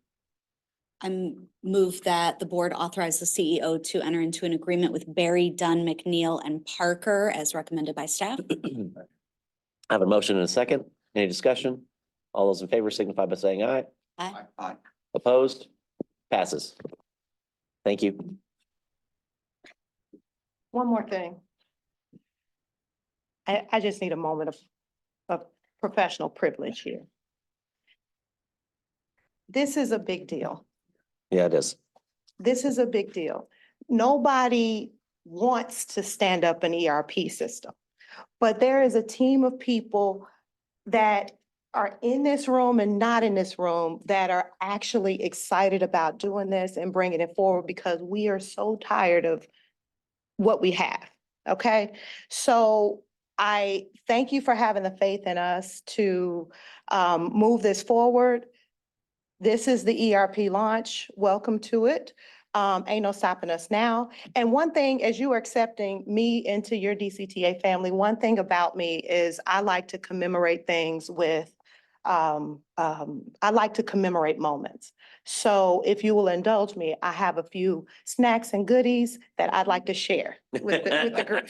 I move that the board authorize the CEO to enter into an agreement with Barry, Dunn, McNeil, and Parker as recommended by staff. I have a motion and a second. Any discussion? All those in favor signify by saying aye. Aye. Aye. Opposed? Passes. Thank you. One more thing. I just need a moment of professional privilege here. This is a big deal. Yeah, it is. This is a big deal. Nobody wants to stand up an ERP system, but there is a team of people that are in this room and not in this room that are actually excited about doing this and bringing it forward because we are so tired of what we have, okay? So I thank you for having the faith in us to move this forward. This is the ERP launch. Welcome to it. Ain't no stopping us now. And one thing, as you are accepting me into your DCTA family, one thing about me is I like to commemorate things with, I like to commemorate moments. So if you will indulge me, I have a few snacks and goodies that I'd like to share with the group.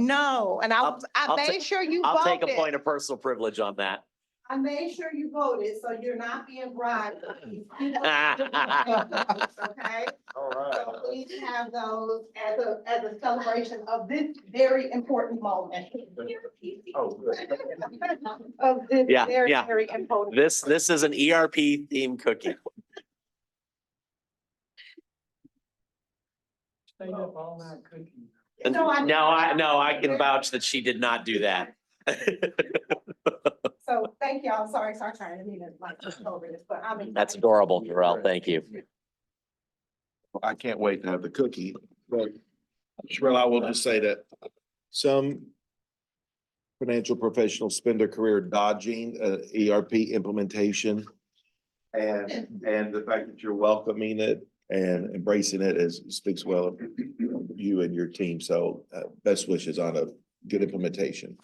No, and I I'll made sure you I'll take a voted. point of personal privilege on that. I made sure you voted, so you're not being bribed. Okay? All right. So please have those as a celebration of this very important moment. Oh, good. Of this Yeah, very, yeah. very important. This is an ERP themed cookie. Stay up all night cooking. No, I can vouch that she did not do that. So thank you. I'm sorry, I didn't mean to like just over this, but I mean. That's adorable, Jarrell. Thank you. I can't wait to have the cookie, but Sherelle, I will just say that some financial professionals spend their career dodging ERP implementation. And the fact that you're welcoming it and embracing it speaks well of you and your team. So best wishes on a good implementation.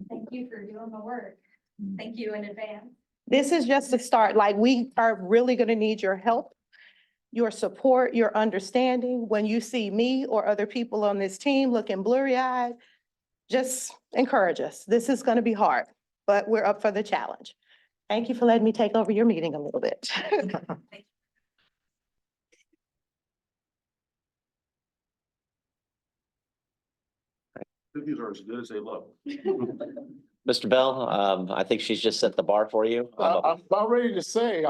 Thank you for doing the work. Thank you in advance. This is just a start. Like, we are really gonna need your help, your support, your understanding. When you see me or other people on this team looking blurry-eyed, just encourage us. This is gonna be hard, but we're up for the challenge. Thank you for letting me take over your meeting a little bit. Cookies are as good as they look. Mr. Bell, I think she's just set the bar for you. I'm about ready to say,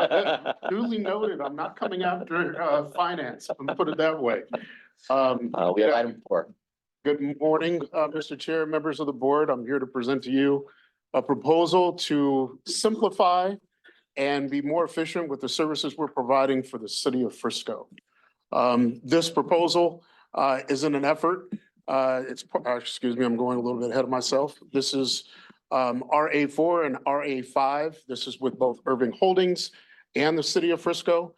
duly noted, I'm not coming after finance, I'm gonna put it that way. We have item 4. Good morning, Mr. Chair, members of the board. I'm here to present to you a proposal to simplify and be more efficient with the services we're providing for the city of Frisco. This proposal is in an effort. Excuse me, I'm going a little bit ahead of myself. This is RA4 and RA5. This is with both Irving Holdings and the city of Frisco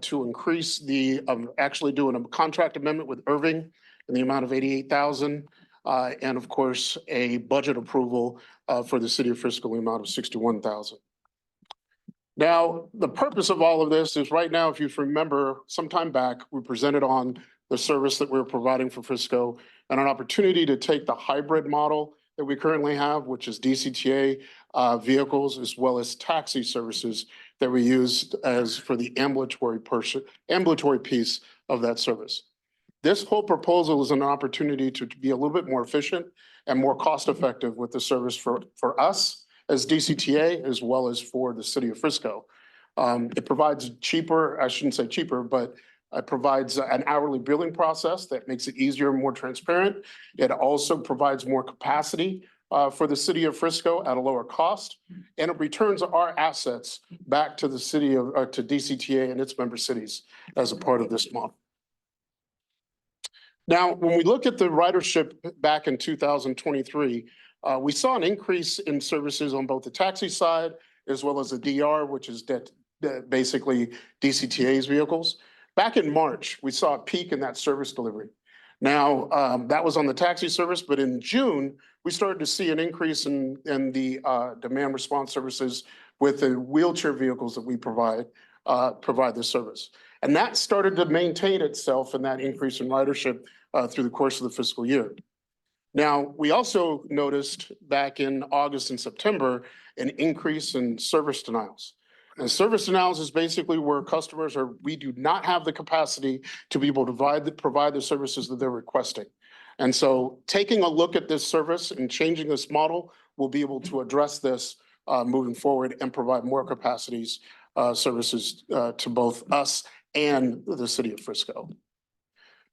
to increase the, actually doing a contract amendment with Irving in the amount of $88,000 and of course, a budget approval for the city of Frisco in the amount of $61,000. Now, the purpose of all of this is right now, if you remember, some time back, we presented on the service that we're providing for Frisco and an opportunity to take the hybrid model that we currently have, which is DCTA vehicles, as well as taxi services that we use as for the ambulatory piece of that service. This whole proposal is an opportunity to be a little bit more efficient and more cost-effective with the service for us as DCTA, as well as for the city of Frisco. It provides cheaper, I shouldn't say cheaper, but it provides an hourly billing process that makes it easier and more transparent. It also provides more capacity for the city of Frisco at a lower cost, and it returns our assets back to the city of, to DCTA and its member cities as a part of this model. Now, when we look at the ridership back in 2023, we saw an increase in services on both the taxi side as well as the DR, which is basically DCTA's vehicles. Back in March, we saw a peak in that service delivery. Now, that was on the taxi service, but in June, we started to see an increase in the demand response services with the wheelchair vehicles that we provide this service. And that started to maintain itself in that increase in ridership through the course of the fiscal year. Now, we also noticed back in August and September, an increase in service denials. And service denials is basically where customers we do not have the capacity to be able to provide the services that they're requesting. And so taking a look at this service and changing this model, we'll be able to address this moving forward and provide more capacities, services to both us and the city of Frisco.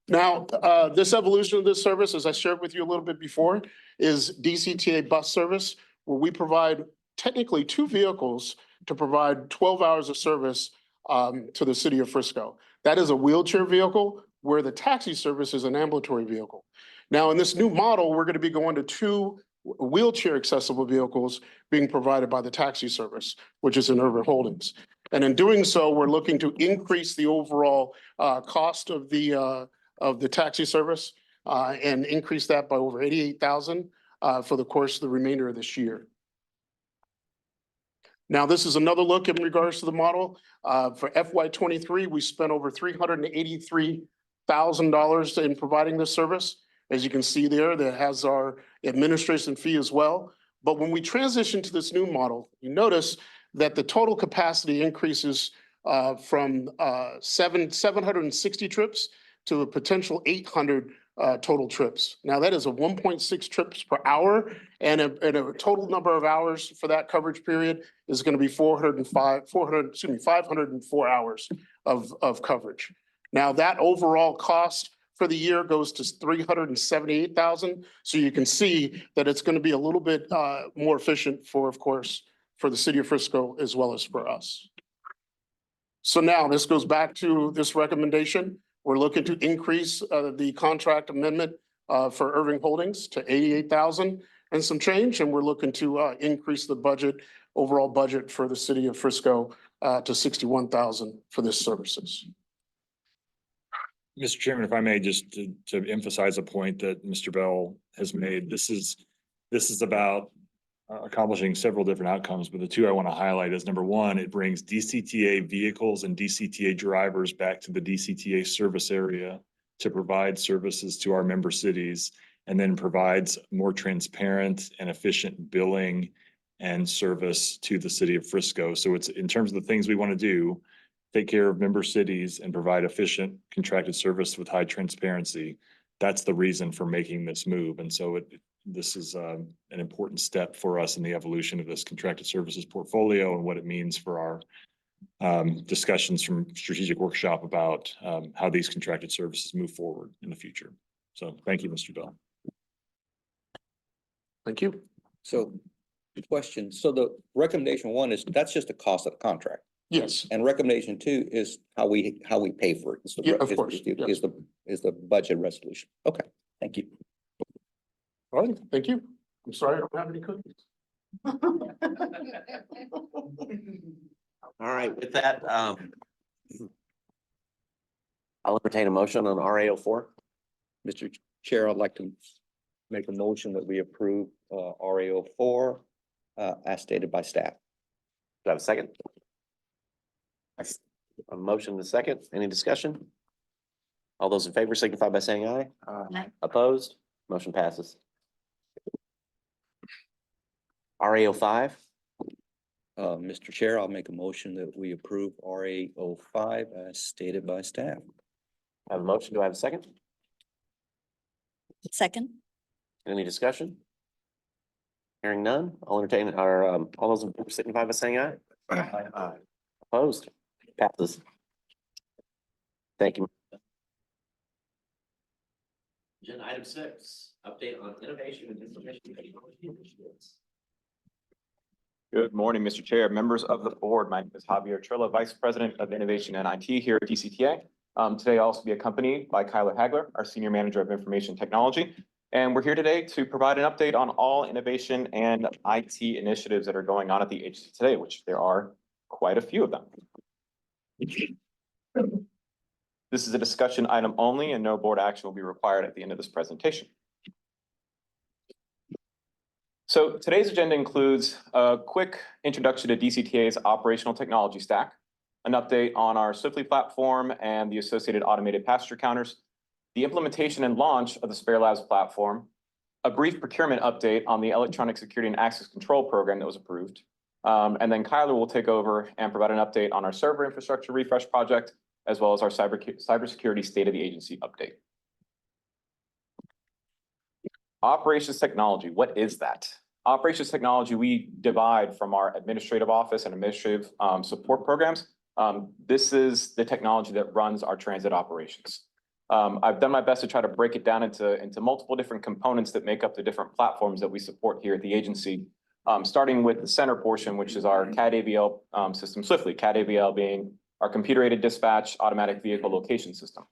Now, this evolution of this service, as I shared with you a little bit before, is DCTA bus service, where we provide technically 2 vehicles to provide 12 hours of service to the city of Frisco. That is a wheelchair vehicle, where the taxi service is an ambulatory vehicle. Now, in this new model, we're going to be going to 2 wheelchair accessible vehicles being provided by the taxi service, which is in Urban Holdings. And in doing so, we're looking to increase the overall cost of the taxi service and increase that by over $88,000 for the course of the remainder of this year. Now, this is another look in regards to the model. For FY23, we spent over $383,000 in providing this service. As you can see there, that has our administration fee as well. But when we transition to this new model, you notice that the total capacity increases from 760 trips to a potential 800 total trips. Now, that is a 1.6 trips per hour, and a total number of hours for that coverage period is going to be 504 hours of coverage. Now, that overall cost for the year goes to $378,000. So you can see that it's going to be a little bit more efficient for, of course, for the city of Frisco as well as for us. So now this goes back to this recommendation. We're looking to increase the contract amendment for Irving Holdings to $88,000 and some change. And we're looking to increase the budget, overall budget for the city of Frisco to $61,000 for this services. Mr. Chairman, if I may, just to emphasize a point that Mr. Bell has made, this is about accomplishing several different outcomes, but the 2 I want to highlight is, number 1, it brings DCTA vehicles and DCTA drivers back to the DCTA service area to provide services to our member cities, and then provides more transparent and efficient billing and service to the city of Frisco. So it's, in terms of the things we want to do, take care of member cities and provide efficient contracted service with high transparency. That's the reason for making this move. And so this is an important step for us in the evolution of this contracted services portfolio and what it means for our discussions from strategic workshop about how these contracted services move forward in the future. So thank you, Mr. Bell. Thank you. So question, so the recommendation 1 is, that's just the cost of the contract. Yes. And recommendation 2 is how we pay for it. Yeah, of course. Is the budget resolution. Okay, thank you. All right, thank you. I'm sorry I don't have any cookies. All right, with that, I'll entertain a motion on RA04. Mr. Chair, I'd like to make a motion that we approve RAO 4 as stated by staff. Do I have a second? A motion and a second. Any discussion? All those in favor signify by saying aye. Aye. Opposed? Motion passes. RAO 5. Mr. Chair, I'll make a motion that we approve RAO 5 as stated by staff. I have a motion. Do I have a second? Second. Any discussion? Hearing none, I'll entertain all those in favor signify by saying aye. Aye. Opposed? Passes. Thank you. Agenda item 6, update on innovation and information technology initiatives. Good morning, Mr. Chair, members of the board. My name is Javier Trilla, Vice President of Innovation and IT here at DCTA. Today I'll also be accompanied by Kyler Hagler, our Senior Manager of Information Technology. And we're here today to provide an update on all innovation and IT initiatives that are going on at the agency today, which there are quite a few of them. This is a discussion item only and no board action will be required at the end of this presentation. So today's agenda includes a quick introduction to DCTA's operational technology stack, an update on our Swiftly platform and the associated automated passenger counters, the implementation and launch of the Spare Labs platform, a brief procurement update on the electronic security and access control program that was approved. And then Kyler will take over and provide an update on our server infrastructure refresh project, as well as our cybersecurity state of the agency update. Operations technology, what is that? Operations technology, we divide from our administrative office and administrative support programs. This is the technology that runs our transit operations. I've done my best to try to break it down into multiple different components that make up the different platforms that we support here at the agency. Starting with the center portion, which is our CAD-AVL system Swiftly, CAD-AVL being our computer-aided dispatch automatic vehicle location system.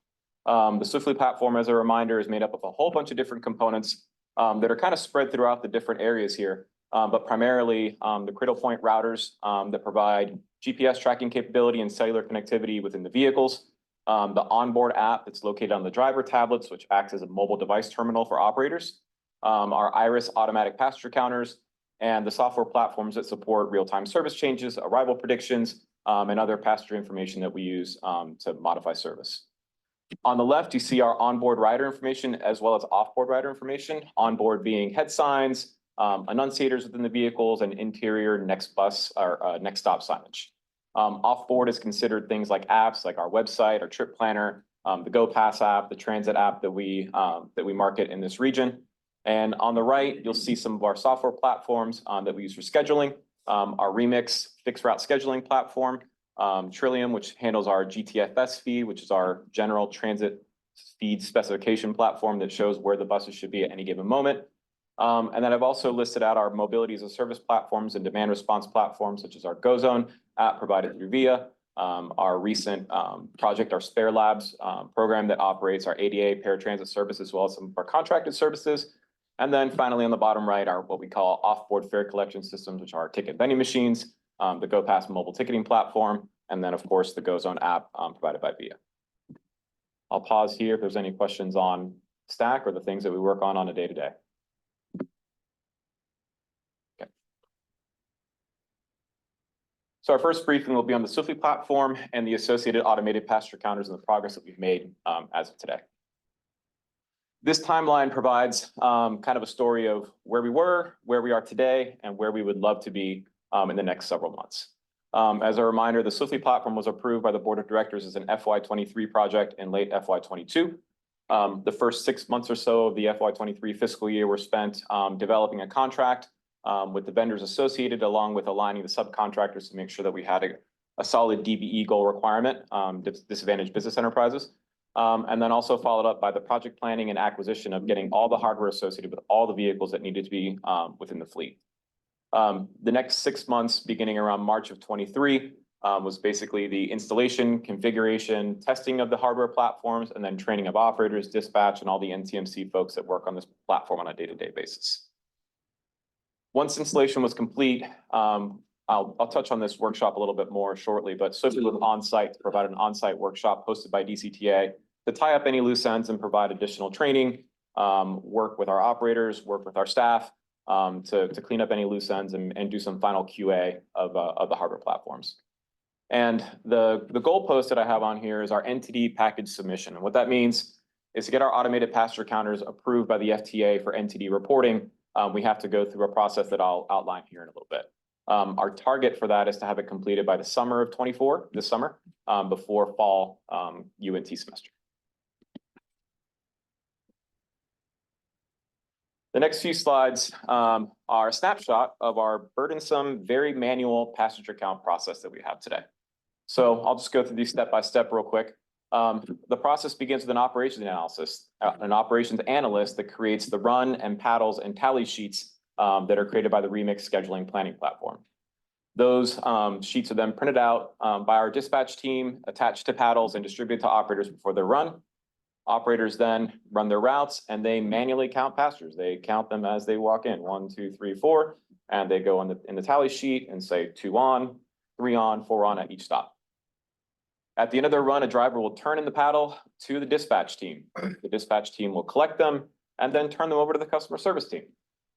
The Swiftly platform, as a reminder, is made up of a whole bunch of different components that are kind of spread throughout the different areas here, but primarily the Cradle Point routers that provide GPS tracking capability and cellular connectivity within the vehicles, the onboard app that's located on the driver tablets, which acts as a mobile device terminal for operators, our Iris automatic passenger counters, and the software platforms that support real-time service changes, arrival predictions, and other passenger information that we use to modify service. On the left, you see our onboard rider information as well as offboard rider information, onboard being head signs, annunciators within the vehicles, and interior next bus or next stop signage. Offboard is considered things like apps like our website, our trip planner, the GoPass app, the transit app that we market in this region. And on the right, you'll see some of our software platforms that we use for scheduling, our Remix fixed route scheduling platform, Trillium, which handles our GTFS feed, which is our general transit feed specification platform that shows where the buses should be at any given moment. And then I've also listed out our mobility as a service platforms and demand response platforms, such as our GoZone app provided through VIA, our recent project, our Spare Labs program that operates our ADA paratransit service, as well as some of our contracted services. And then finally, on the bottom right, are what we call offboard fare collection systems, which are our ticket vending machines, the GoPass mobile ticketing platform, and then, of course, the GoZone app provided by VIA. I'll pause here if there's any questions on Stack or the things that we work on a day-to-day. Okay. So our first briefing will be on the Swiftly platform and the associated automated passenger counters and the progress that we've made as of today. This timeline provides kind of a story of where we were, where we are today, and where we would love to be in the next several months. As a reminder, the Swiftly platform was approved by the board of directors as an FY23 project in late FY22. The first 6 months or so of the FY23 fiscal year were spent developing a contract with the vendors associated, along with aligning the subcontractors to make sure that we had a solid DBE goal requirement, disadvantaged business enterprises. And then also followed up by the project planning and acquisition of getting all the hardware associated with all the vehicles that needed to be within the fleet. The next 6 months, beginning around March of 23, was basically the installation, configuration, testing of the hardware platforms, and then training of operators, dispatch, and all the NTMC folks that work on this platform on a day-to-day basis. Once installation was complete, I'll touch on this workshop a little bit more shortly, but Swiftly was on site to provide an on-site workshop hosted by DCTA to tie up any loose ends and provide additional training, work with our operators, work with our staff to clean up any loose ends and do some final QA of the hardware platforms. And the goalpost that I have on here is our NTD package submission. And what that means is to get our automated passenger counters approved by the FTA for NTD reporting, we have to go through a process that I'll outline here in a little bit. Our target for that is to have it completed by the summer of 24, this summer, before fall UNT semester. The next few slides are a snapshot of our burdensome, very manual passenger count process that we have today. So I'll just go through these step by step real quick. The process begins with an operations analysis, an operations analyst that creates the run and paddles and tally sheets that are created by the Remix scheduling planning platform. Those sheets are then printed out by our dispatch team, attached to paddles and distributed to operators before their run. Operators then run their routes and they manually count passengers. They count them as they walk in, 1, 2, 3, 4, and they go in the tally sheet and say 2 on, 3 on, 4 on at each stop. At the end of their run, a driver will turn in the paddle to the dispatch team. The dispatch team will collect them and then turn them over to the customer service team.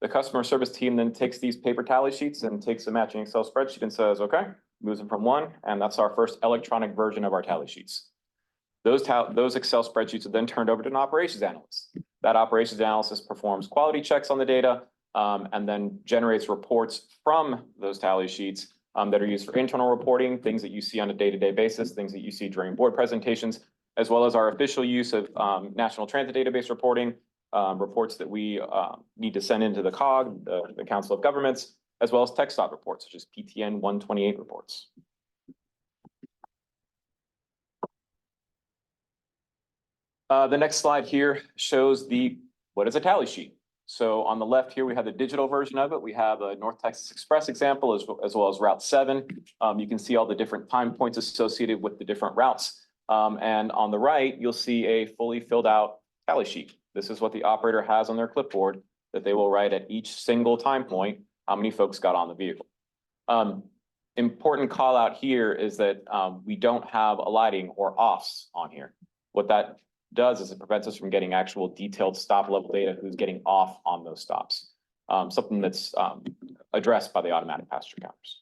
The customer service team then takes these paper tally sheets and takes a matching Excel spreadsheet and says, okay, moves them from 1, and that's our first electronic version of our tally sheets. Those Excel spreadsheets are then turned over to an operations analyst. That operations analyst performs quality checks on the data and then generates reports from those tally sheets that are used for internal reporting, things that you see on a day-to-day basis, things that you see during board presentations, as well as our official use of National Transit Database reporting, reports that we need to send into the COG, the Council of Governments, as well as tech stop reports, such as PTN 128 reports. The next slide here shows what is a tally sheet. So on the left here, we have the digital version of it. We have a North Texas Express example as well as Route 7. You can see all the different time points associated with the different routes. And on the right, you'll see a fully filled out tally sheet. This is what the operator has on their clipboard that they will write at each single time point, how many folks got on the vehicle. Important call out here is that we don't have alighting or offs on here. What that does is it prevents us from getting actual detailed stop level data, who's getting off on those stops. Something that's addressed by the automatic passenger counters.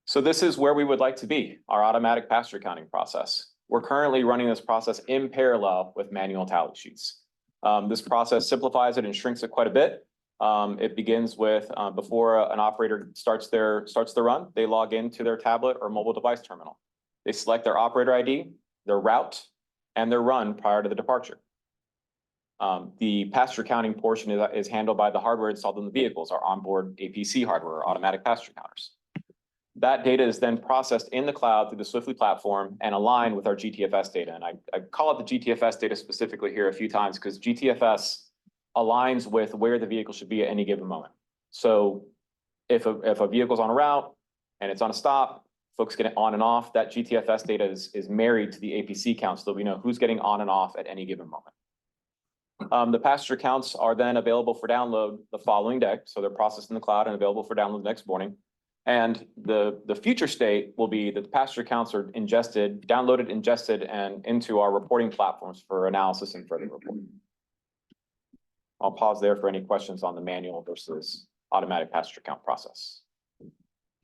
So this is where we would like to be, our automatic passenger counting process. We're currently running this process in parallel with manual tally sheets. This process simplifies it and shrinks it quite a bit. It begins with before an operator starts the run, they log into their tablet or mobile device terminal. They select their operator ID, their route, and their run prior to the departure. The passenger counting portion is handled by the hardware installed in the vehicles, our onboard APC hardware, or automatic passenger counters. That data is then processed in the cloud through the Swiftly platform and aligned with our GTFS data. And I call it the GTFS data specifically here a few times because GTFS aligns with where the vehicle should be at any given moment. So if a vehicle's on a route and it's on a stop, folks get on and off, that GTFS data is married to the APC count so that we know who's getting on and off at any given moment. The passenger counts are then available for download the following day. So they're processed in the cloud and available for download the next morning. And the future state will be that the passenger counts are downloaded, ingested, and into our reporting platforms for analysis and further reporting. I'll pause there for any questions on the manual versus automatic passenger count process.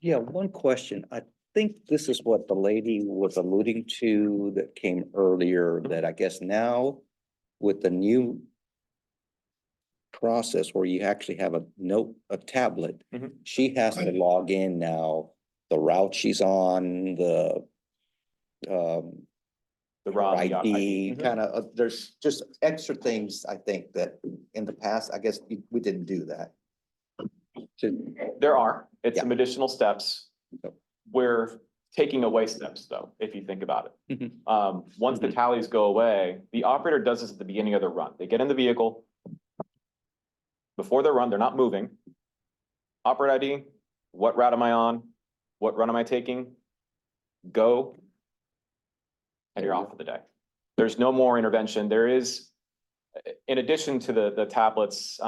Yeah, one question. I think this is what the lady was alluding to that came earlier, that I guess now with the new process where you actually have a tablet, she has to log in now, the route she's on, the run, ID, kind of, there's just extra things, I think, that in the past, I guess we didn't do that. There are, it's some additional steps. We're taking away steps though, if you think about it. Once the tallies go away, the operator does this at the beginning of their run. They get in the vehicle. Before their run, they're not moving. Operator ID, what route am I on? What run am I taking? Go. And you're off for the day. There's no more intervention. There is, in addition to the tablet's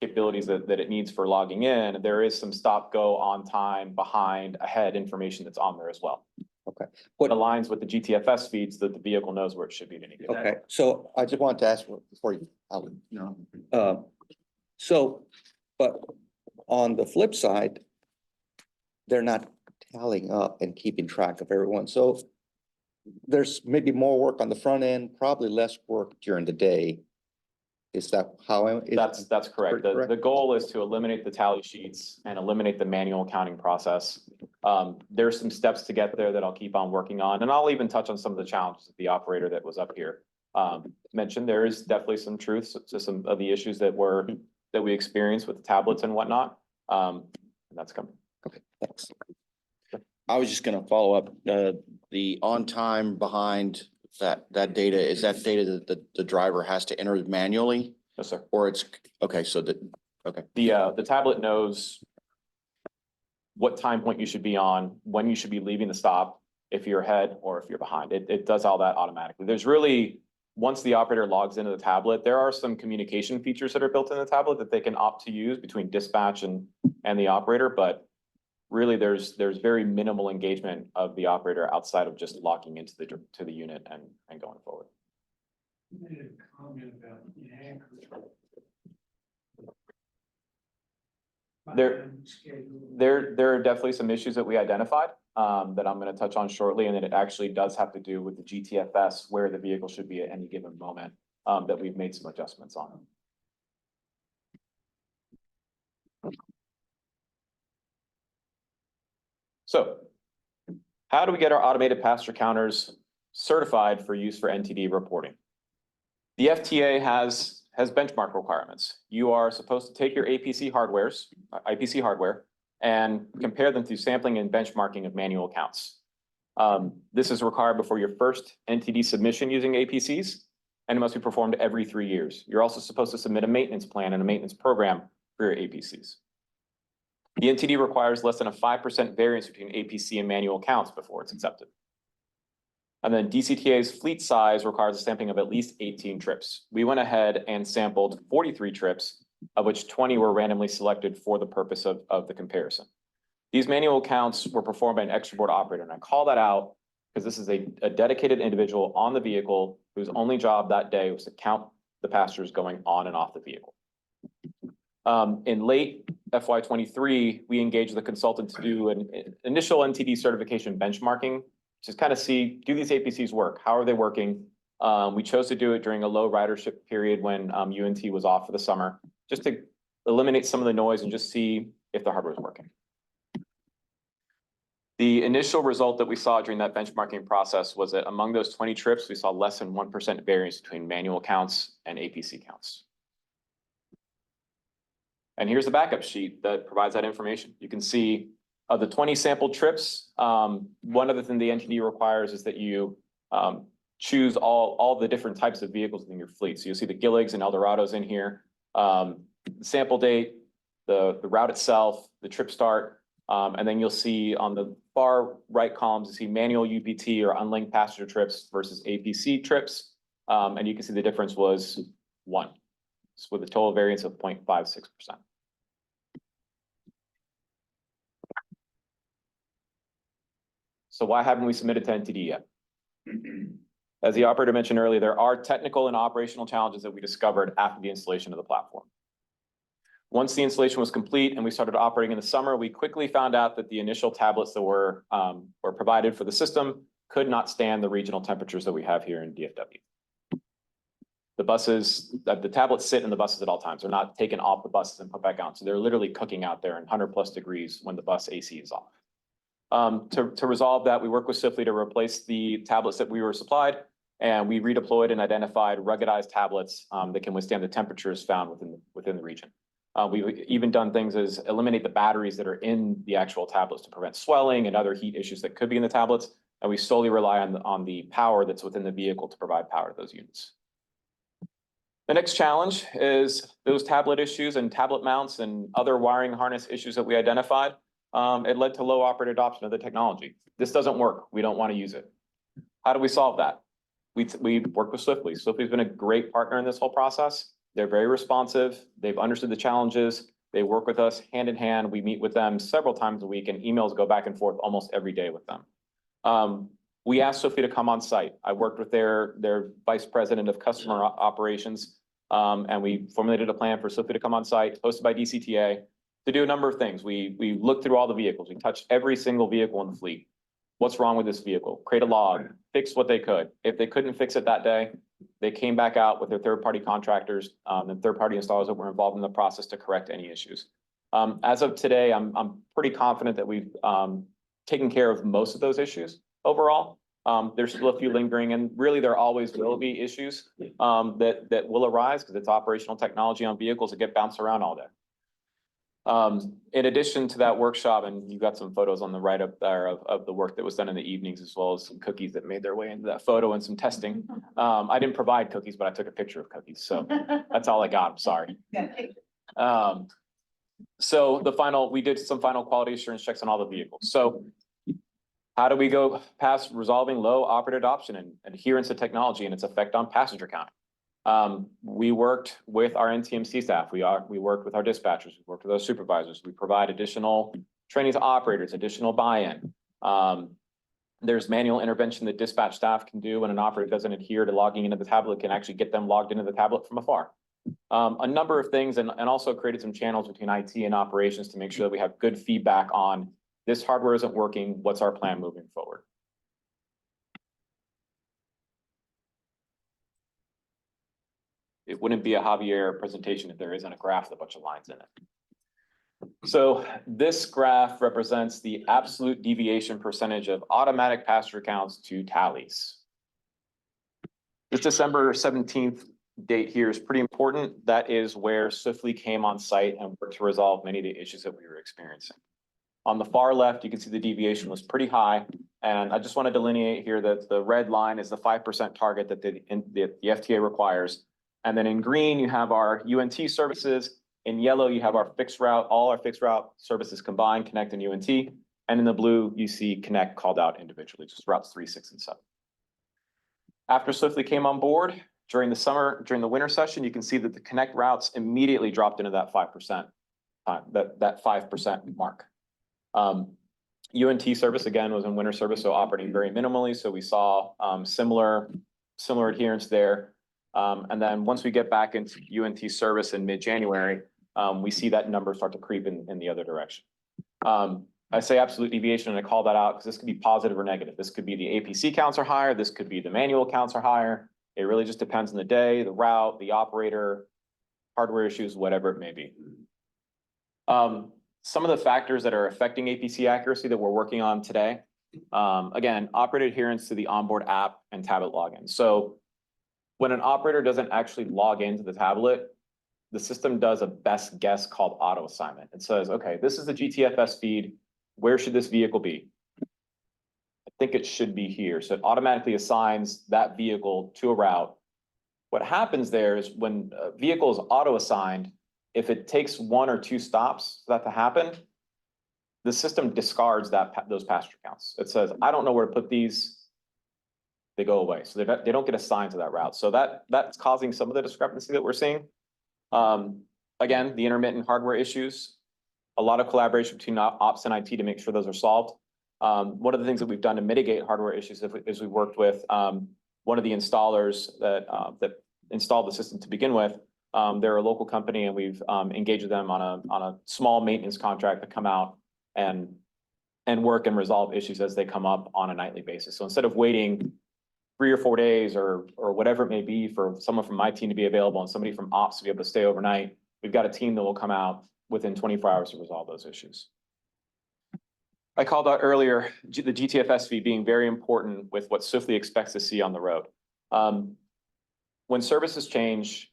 capabilities that it needs for logging in, there is some stop, go, on time, behind, ahead information that's on there as well. Okay. It What, aligns with the GTFS feeds that the vehicle knows where it should be at any given time. okay, so I just wanted to ask before you, No. so, but on the flip side, they're not tallying up and keeping track of everyone. So there's maybe more work on the front end, probably less work during the day. Is that how? That's correct. The correct? goal is to eliminate the tally sheets and eliminate the manual accounting process. There's some steps to get there that I'll keep on working on, and I'll even touch on some of the challenges that the operator that was up here mentioned. There is definitely some truth to some of the issues that we experienced with the tablets and whatnot. And that's coming. Okay, thanks. I was just gonna follow up, the on time behind that data, is that data that the driver has to enter manually? Yes, sir. Or it's, okay, so okay. The tablet knows what time point you should be on, when you should be leaving the stop, if you're ahead or if you're behind. It does all that automatically. There's really, once the operator logs into the tablet, there are some communication features that are built in the tablet that they can opt to use between dispatch and the operator, but really there's very minimal engagement of the operator outside of just logging into the unit and going forward. Made a comment about inaccurate. There are definitely some issues that we identified that I'm going to touch on shortly, and then it actually does have to do with the GTFS, where the vehicle should be at any given moment, that we've made some adjustments on. So how do we get our automated passenger counters certified for use for NTD reporting? The FTA has benchmark requirements. You are supposed to take your IPC hardware and compare them through sampling and benchmarking of manual counts. This is required before your first NTD submission using APCs, and it must be performed every 3 years. You're also supposed to submit a maintenance plan and a maintenance program for your APCs. The NTD requires less than a 5% variance between APC and manual counts before it's accepted. And then DCTA's fleet size requires a sampling of at least 18 trips. We went ahead and sampled 43 trips, of which 20 were randomly selected for the purpose of the comparison. These manual counts were performed by an extra board operator, and I call that out because this is a dedicated individual on the vehicle whose only job that day was to count the passengers going on and off the vehicle. In late FY23, we engaged the consultant to do an initial NTD certification benchmarking, just kind of see, do these APCs work? How are they working? We chose to do it during a low ridership period when UNT was off for the summer, just to eliminate some of the noise and just see if the hardware is working. The initial result that we saw during that benchmarking process was that among those 20 trips, we saw less than 1% variance between manual counts and APC counts. And here's the backup sheet that provides that information. You can see of the 20 sampled trips, one other thing the NTD requires is that you choose all the different types of vehicles in your fleet. So you'll see the Gilligs and Eldorados in here, the sample date, the route itself, the trip start, and then you'll see on the far right columns, you see manual UPT or unlinked passenger trips versus APC trips. And you can see the difference was 1, with a total variance of 0.56%. So why haven't we submitted to NTD yet? As the operator mentioned earlier, there are technical and operational challenges that we discovered after the installation of the platform. Once the installation was complete and we started operating in the summer, we quickly found out that the initial tablets that were provided for the system could not stand the regional temperatures that we have here in DFW. The tablets sit in the buses at all times. They're not taken off the buses and put back on. So they're literally cooking out there in 100+ degrees when the bus AC is off. To resolve that, we worked with Swiftly to replace the tablets that we were supplied, and we redeployed and identified ruggedized tablets that can withstand the temperatures found within the region. We've even done things as eliminate the batteries that are in the actual tablets to prevent swelling and other heat issues that could be in the tablets, and we solely rely on the power that's within the vehicle to provide power to those units. The next challenge is those tablet issues and tablet mounts and other wiring harness issues that we identified. It led to low operator adoption of the technology. This doesn't work. We don't want to use it. How do we solve that? We work with Swiftly. Swiftly's been a great partner in this whole process. They're very responsive. They've understood the challenges. They work with us hand in hand. We meet with them several times a week, and emails go back and forth almost every day with them. We asked Sophie to come on site. I worked with their vice president of customer operations. And we formulated a plan for Sophie to come on site, hosted by DCTA, to do a number of things. We looked through all the vehicles. We touched every single vehicle in the fleet. What's wrong with this vehicle? Create a log, fix what they could. If they couldn't fix it that day, they came back out with their third-party contractors, and third-party installers that were involved in the process to correct any issues. As of today, I'm pretty confident that we've taken care of most of those issues overall. There's still a few lingering, and really there always will be issues that will arise because it's operational technology on vehicles that get bounced around all day. In addition to that workshop, and you've got some photos on the right up there of the work that was done in the evenings, as well as some cookies that made their way into that photo and some testing. I didn't provide cookies, but I took a picture of cookies, so that's all I got. I'm sorry. So we did some final quality assurance checks on all the vehicles. So how do we go past resolving low operator adoption and adherence to technology and its effect on passenger count? We worked with our NTMC staff. We worked with our dispatchers. We worked with our supervisors. We provide additional training to operators, additional buy-in. There's manual intervention that dispatch staff can do when an operator doesn't adhere to logging into the tablet, can actually get them logged into the tablet from afar. A number of things, and also created some channels between IT and operations to make sure that we have good feedback on this hardware isn't working. What's our plan moving forward? It wouldn't be a Javier presentation if there isn't a graph with a bunch of lines in it. So this graph represents the absolute deviation percentage of automatic passenger counts to tallies. This December 17th date here is pretty important. That is where Swiftly came on site and worked to resolve many of the issues that we were experiencing. On the far left, you can see the deviation was pretty high. And I just want to delineate here that the red line is the 5% target that the FTA requires. And then in green, you have our UNT services. In yellow, you have our fixed route, all our fixed route services combined, Connect and UNT. And in the blue, you see Connect called out individually, just routes 3, 6, and 7. After Swiftly came on board, during the winter session, you can see that the Connect routes immediately dropped into that 5%, that 5% mark. UNT service, again, was in winter service, so operating very minimally. So we saw similar adherence there. And then once we get back into UNT service in mid-January, we see that number start to creep in the other direction. I say absolute deviation, and I call that out because this could be positive or negative. This could be the APC counts are higher. This could be the manual counts are higher. It really just depends on the day, the route, the operator, hardware issues, whatever it may be. Some of the factors that are affecting APC accuracy that we're working on today, again, operator adherence to the onboard app and tablet login. So when an operator doesn't actually log into the tablet, the system does a best guess called auto assignment. It says, okay, this is the GTFS feed. Where should this vehicle be? I think it should be here. So it automatically assigns that vehicle to a route. What happens there is when a vehicle is auto assigned, if it takes 1 or 2 stops for that to happen, the system discards those passenger counts. It says, I don't know where to put these. They go away. So they don't get assigned to that route. So that's causing some of the discrepancy that we're seeing. Again, the intermittent hardware issues, a lot of collaboration between ops and IT to make sure those are solved. One of the things that we've done to mitigate hardware issues is we worked with one of the installers that installed the system to begin with. They're a local company, and we've engaged with them on a small maintenance contract to come out and work and resolve issues as they come up on a nightly basis. So instead of waiting 3 or 4 days or whatever it may be for someone from my team to be available and somebody from ops to be able to stay overnight, we've got a team that will come out within 24 hours to resolve those issues. I called out earlier the GTFS feed being very important with what Swiftly expects to see on the road. When services change,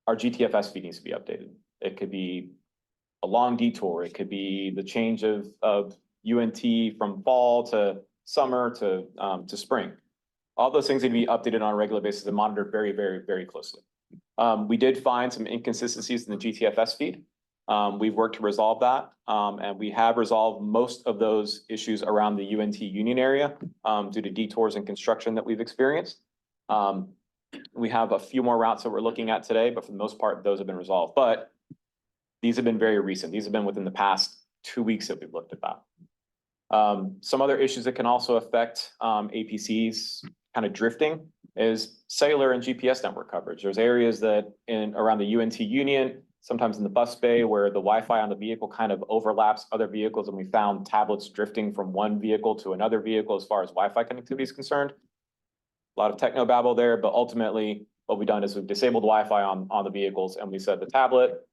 our GTFS feed needs to be updated. It could be a long detour. It could be the change of UNT from fall to summer to spring. All those things need to be updated on a regular basis and monitored very, very, very closely. We did find some inconsistencies in the GTFS feed. We've worked to resolve that, and we have resolved most of those issues around the UNT Union area due to detours and construction that we've experienced. We have a few more routes that we're looking at today, but for the most part, those have been resolved. But these have been very recent. These have been within the past 2 weeks that we've looked at that. Some other issues that can also affect APCs kind of drifting is cellular and GPS network coverage. There's areas that around the UNT Union, sometimes in the bus bay, where the Wi-Fi on the vehicle kind of overlaps other vehicles, and we found tablets drifting from one vehicle to another vehicle as far as Wi-Fi connectivity is concerned. A lot of techno babble there, but ultimately what we've done is we've disabled Wi-Fi on the vehicles, and we said the tablet.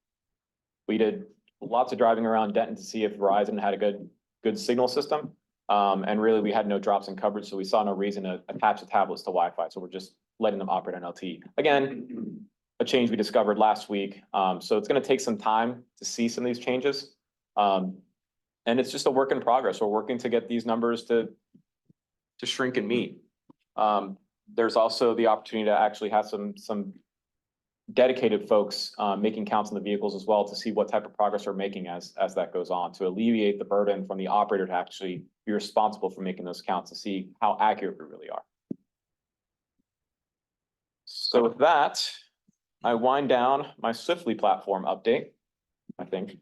We did lots of driving around Denton to see if Verizon had a good signal system. And really, we had no drops in coverage, so we saw no reason to attach the tablets to Wi-Fi. So we're just letting them operate on LTE. Again, a change we discovered last week. So it's going to take some time to see some of these changes. And it's just a work in progress. We're working to get these numbers to shrink and meet. There's also the opportunity to actually have some dedicated folks making counts on the vehicles as well to see what type of progress we're making as that goes on, to alleviate the burden from the operator to actually be responsible for making those counts to see how accurate we really are. So with that, I wind down my Swiftly platform update. I think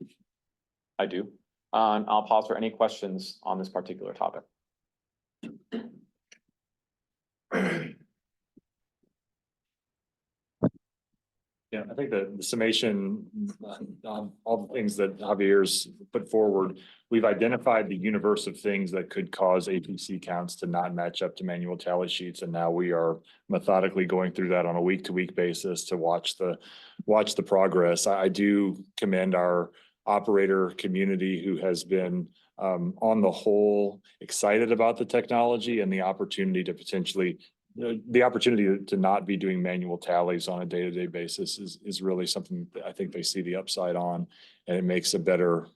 I do. And I'll pause for any questions on this particular topic. Yeah, I think the summation on all the things that Javier's put forward, we've identified the universe of things that could cause APC counts to not match up to manual tally sheets. And now we are methodically going through that on a week-to-week basis to watch the progress. I do commend our operator community who has been on the whole excited about the technology and the opportunity to potentially to not be doing manual tallies on a day-to-day basis is really something that I think they see the upside on, and it makes a better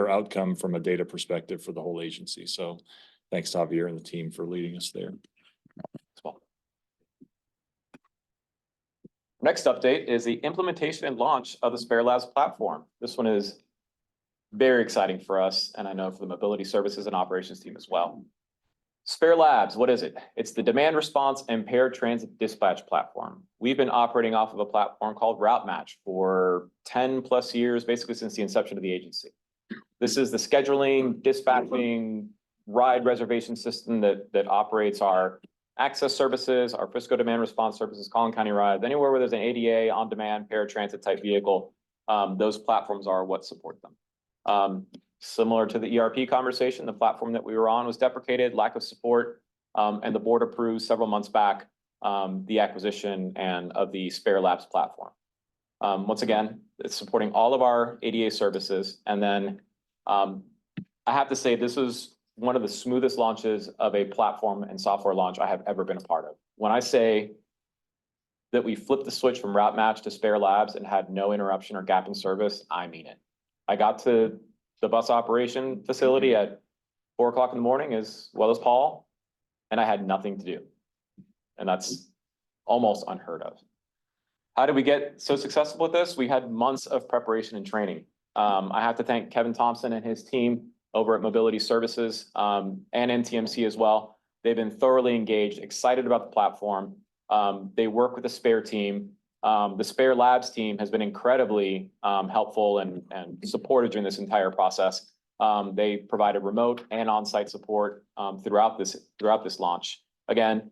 outcome from a data perspective for the whole agency. So thanks to Javier and the team for leading us there. Next update is the implementation and launch of the Spare Labs platform. This one is very exciting for us, and I know for the mobility services and operations team as well. Spare Labs, what is it? It's the demand response and paratransit dispatch platform. We've been operating off of a platform called Route Match for 10 plus years, basically since the inception of the agency. This is the scheduling, dispatching, ride reservation system that operates our access services, our Frisco demand response services, Collin County rides, anywhere where there's an ADA, on-demand, paratransit type vehicle, those platforms are what support them. Similar to the ERP conversation, the platform that we were on was deprecated, lack of support, and the board approved several months back the acquisition of the Spare Labs platform. Once again, it's supporting all of our ADA services. And then I have to say, this was one of the smoothest launches of a platform and software launch I have ever been a part of. When I say that we flipped the switch from Route Match to Spare Labs and had no interruption or gap in service, I mean it. I got to the bus operation facility at 4 o'clock in the morning as well as Paul, and I had nothing to do. And that's almost unheard of. How did we get so successful with this? We had months of preparation and training. I have to thank Kevin Thompson and his team over at Mobility Services and NTMC as well. They've been thoroughly engaged, excited about the platform. They work with the Spare team. The Spare Labs team has been incredibly helpful and supportive during this entire process. They provided remote and on-site support throughout this launch. Again,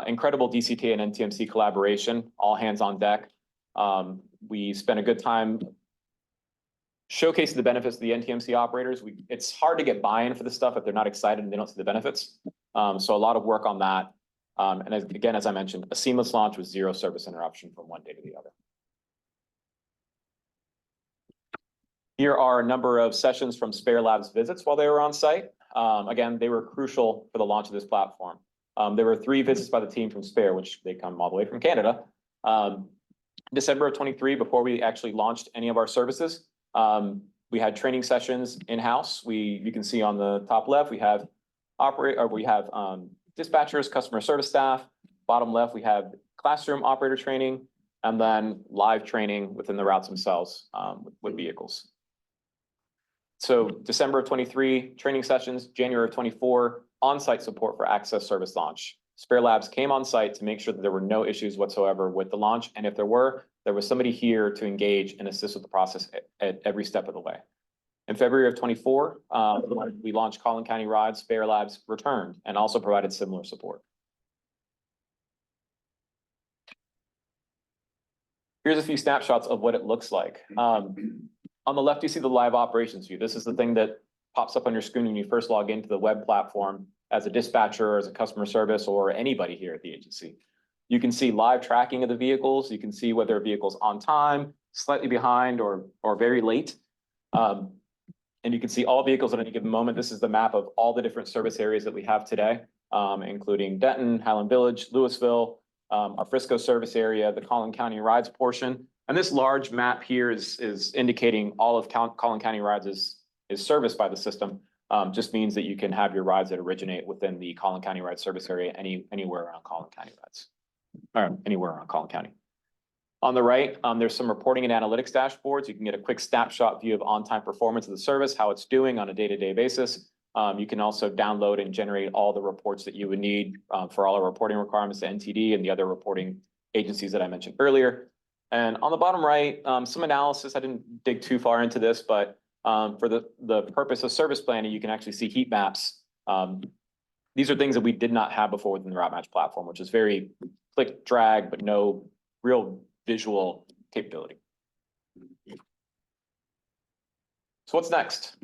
incredible DCTA and NTMC collaboration, all hands on deck. We spent a good time showcasing the benefits of the NTMC operators. It's hard to get buy-in for this stuff if they're not excited and they don't see the benefits. So a lot of work on that. And again, as I mentioned, a seamless launch with zero service interruption from one day to the other. Here are a number of sessions from Spare Labs visits while they were on site. Again, they were crucial for the launch of this platform. There were 3 visits by the team from Spare, which they come all the way from Canada. December of 23, before we actually launched any of our services, we had training sessions in-house. You can see on the top left, we have dispatchers, customer service staff. Bottom left, we have classroom operator training, and then live training within the routes themselves with vehicles. So December of 23, training sessions, January of 24, on-site support for access service launch. Spare Labs came on site to make sure that there were no issues whatsoever with the launch. And if there was somebody here to engage and assist with the process at every step of the way. In February of '24, we launched Collin County Rides, Bear Labs returned and also provided similar support. Here's a few snapshots of what it looks like. On the left, you see the live operations view. This is the thing that pops up on your screen when you first log into the web platform as a dispatcher, as a customer service, or anybody here at the agency. You can see live tracking of the vehicles. You can see whether a vehicle's on time, slightly behind, or very late. And you can see all vehicles at any given moment. This is the map of all the different service areas that we have today, including Denton, Highland Village, Louisville, our Frisco service area, the Collin County Rides portion. And this large map here is indicating all of Collin County Rides is serviced by the system. Just means that you can have your rides that originate within the Collin County Rides service area anywhere around Collin County Rides, or anywhere around Collin County. On the right, there's some reporting and analytics dashboards. You can get a quick snapshot view of on-time performance of the service, how it's doing on a day-to-day basis. You can also download and generate all the reports that you would need for all our reporting requirements to NTD and the other reporting agencies that I mentioned earlier. And on the bottom right, some analysis. I didn't dig too far into this, but for the purpose of service planning, you can actually see heat maps. These are things that we did not have before within the Route Match platform, which is very click, drag, but no real visual capability. So what's next?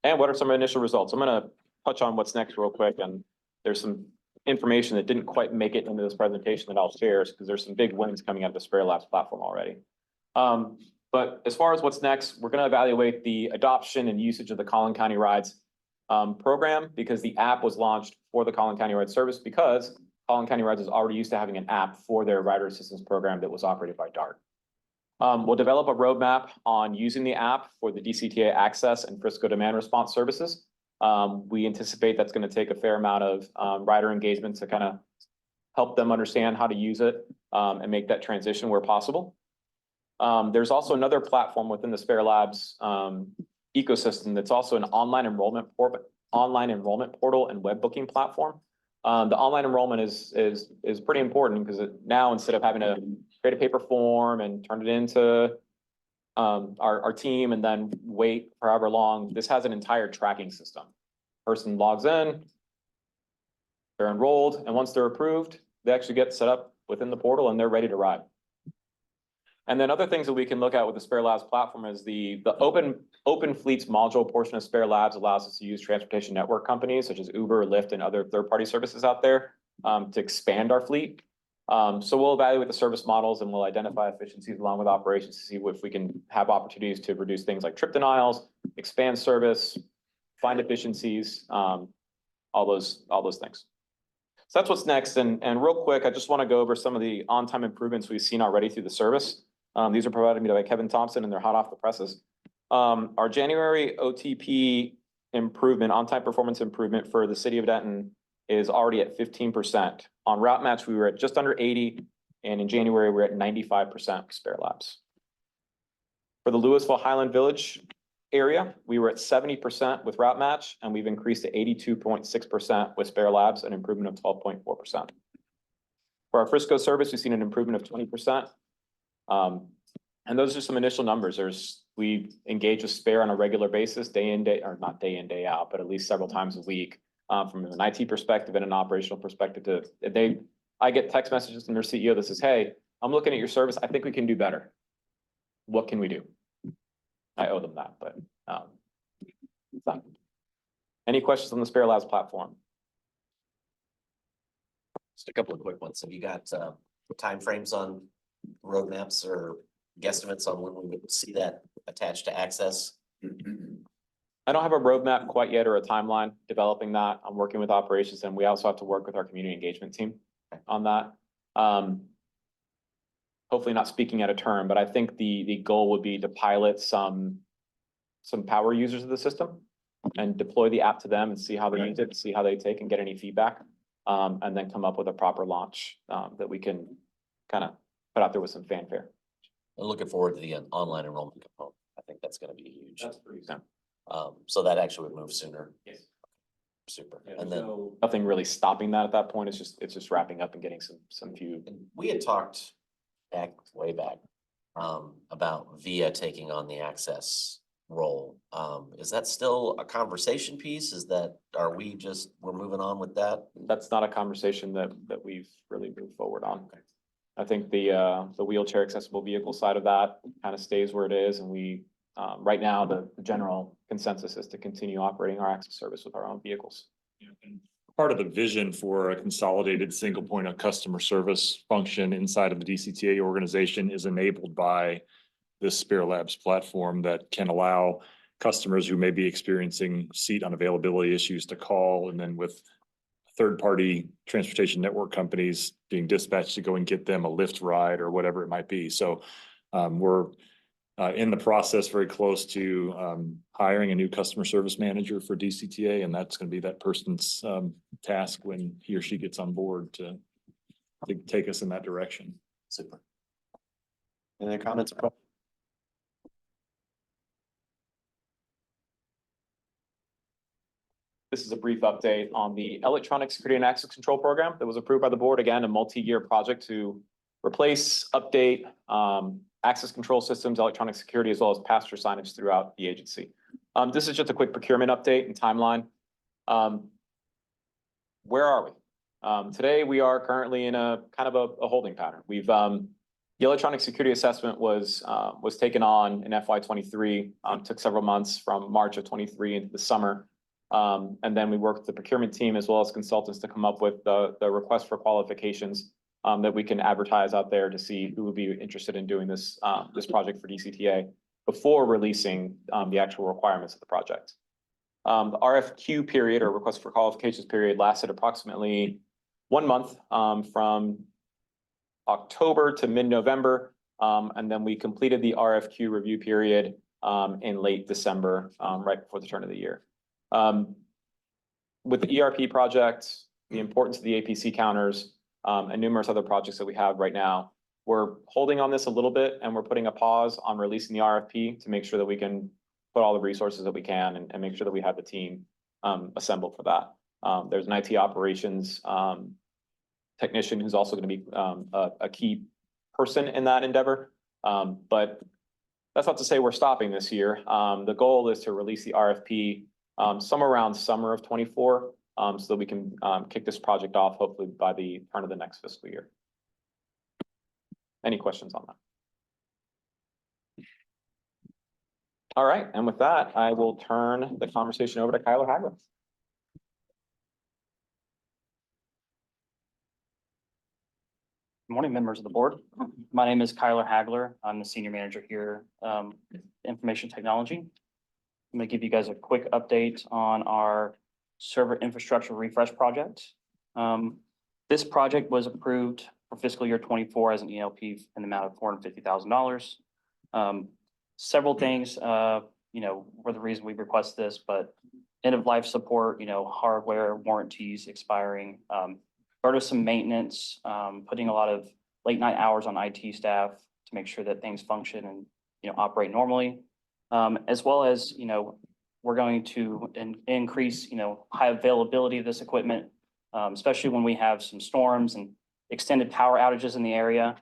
And what are some initial results? I'm going to touch on what's next real quick. And there's some information that didn't quite make it into this presentation that I'll share because there's some big wins coming out of the Spare Labs platform already. But as far as what's next, we're going to evaluate the adoption and usage of the Collin County Rides program, because the app was launched for the Collin County Rides service because Collin County Rides is already used to having an app for their rider assistance program that was operated by DART. We'll develop a roadmap on using the app for the DCTA access and Frisco demand response services. We anticipate that's going to take a fair amount of rider engagement to kind of help them understand how to use it and make that transition where possible. There's also another platform within the Spare Labs ecosystem that's also an online enrollment portal and web booking platform. The online enrollment is pretty important because now instead of having to create a paper form and turn it into our team and then wait for however long, this has an entire tracking system. Person logs in, they're enrolled, and once they're approved, they actually get set up within the portal and they're ready to ride. And then other things that we can look at with the Spare Labs platform is the open fleets module portion of Spare Labs allows us to use transportation network companies such as Uber, Lyft, and other third-party services out there to expand our fleet. So we'll evaluate the service models and we'll identify efficiencies along with operations to see if we can have opportunities to reduce things like trip denials, expand service, find efficiencies, all those things. So that's what's next. And real quick, I just want to go over some of the on-time improvements we've seen already through the service. These are provided to me by Kevin Thompson and they're hot off the presses. Our January OTP improvement, on-time performance improvement for the city of Denton is already at 15%. On Route Match, we were at just under 80, and in January, we're at 95% with Spare Labs. For the Louisville Highland Village area, we were at 70% with Route Match, and we've increased to 82.6% with Spare Labs, an improvement of 12.4%. For our Frisco service, we've seen an improvement of 20%. And those are some initial numbers. We engage with Spare on a regular basis, day in, day out, but at least several times a week. From an IT perspective and an operational perspective, I get text messages from their CEO that says, "Hey, I'm looking at your service. I think we can do better. What can we do?" I owe them that, but it's done. Any questions on the Spare Labs platform? Just a couple of quick ones. Have you got timeframes on roadmaps or guesstimates on when we would see that attached to access? I don't have a roadmap quite yet or a timeline developing that. I'm working with operations and we also have to work with our community engagement team on that. Hopefully not speaking out of turn, but I think the goal would be to pilot some power users of the system and deploy the app to them and see how they use it, see how they take and get any feedback, and then come up with a proper launch that we can kind of put out there with some fanfare. I'm looking forward to the online enrollment component. I think that's going to be huge. That's pretty soon. So that actually would move sooner. Yes. Super. Yeah, and then nothing really stopping that at that point. It's just wrapping up and getting some few. We had talked way back about VIA taking on the access role. Is that still a conversation piece? We're moving on with that? That's not a conversation that we've really moved forward on. I think the wheelchair accessible vehicle side of that kind of stays where it is, and we, right now, the general consensus is to continue operating our access service with our own vehicles. And part of the vision for a consolidated single point of customer service function inside of the DCTA organization is enabled by this Spare Labs platform that can allow customers who may be experiencing seat unavailability issues to call, and then with third-party transportation network companies being dispatched to go and get them a Lyft ride or whatever it might be. So we're in the process, very close to hiring a new customer service manager for DCTA, and that's going to be that person's task when he or she gets on board to take us in that direction. Super. Any other comments? This is a brief update on the Electronic Security and Access Control Program that was approved by the board. Again, a multi-year project to replace, update, access control systems, electronic security, as well as passenger signage throughout the agency. This is just a quick procurement update and timeline. Where are we? Today, we are currently in a kind of a holding pattern. The electronic security assessment was taken on in FY '23, took several months from March of '23 into the summer. And then we worked with the procurement team as well as consultants to come up with the request for qualifications that we can advertise out there to see who would be interested in doing this project for DCTA before releasing the actual requirements of the project. The RFQ period, or request for qualifications period, lasted approximately 1 month from October to mid-November. And then we completed the RFQ review period in late December, right before the turn of the year. With the ERP project, the importance of the APC counters, and numerous other projects that we have right now, we're holding on this a little bit, and we're putting a pause on releasing the RFP to make sure that we can put all the resources that we can and make sure that we have the team assembled for that. There's an IT operations technician who's also going to be a key person in that endeavor. But that's not to say we're stopping this year. The goal is to release the RFP somewhere around summer of '24, so that we can kick this project off hopefully by the turn of the next fiscal year. Any questions on that? All right, and with that, I will turn the conversation over to Kyler Hagler. Good morning, members of the board. My name is Kyler Hagler. I'm the senior manager here, Information Technology. I'm going to give you guys a quick update on our server infrastructure refresh project. This project was approved for fiscal year '24 as an ELP in the amount of $450,000. Several things, were the reason we request this, but end of life support, hardware warranties expiring, burdensome maintenance, putting a lot of late night hours on IT staff to make sure that things function and, operate normally. As well as, we're going to increase, high availability of this equipment, especially when we have some storms and extended power outages in the area.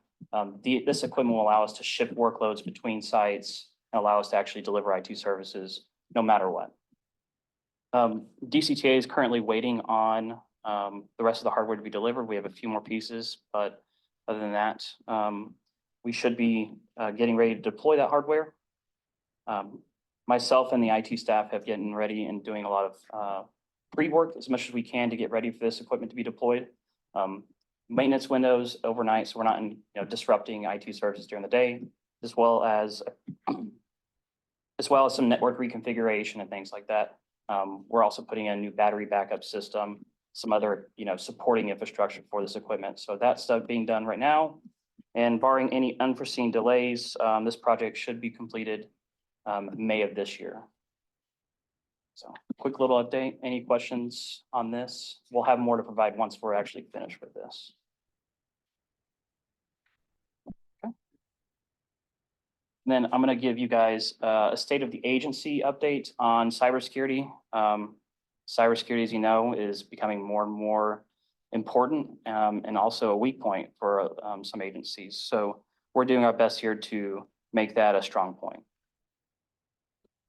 This equipment will allow us to shift workloads between sites and allow us to actually deliver IT services no matter what. DCTA is currently waiting on the rest of the hardware to be delivered. We have a few more pieces, but other than that, we should be getting ready to deploy that hardware. Myself and the IT staff have gotten ready and doing a lot of pre-work as much as we can to get ready for this equipment to be deployed. Maintenance windows overnight, so we're not disrupting IT services during the day, as well as some network reconfiguration and things like that. We're also putting in a new battery backup system, some other supporting infrastructure for this equipment. So that's stuff being done right now. And barring any unforeseen delays, this project should be completed May of this year. So quick little update. Any questions on this? We'll have more to provide once we're actually finished with this. Okay. And then I'm going to give you guys a state of the agency update on cybersecurity. Cybersecurity, as you know, is becoming more and more important and also a weak point for some agencies. So we're doing our best here to make that a strong point.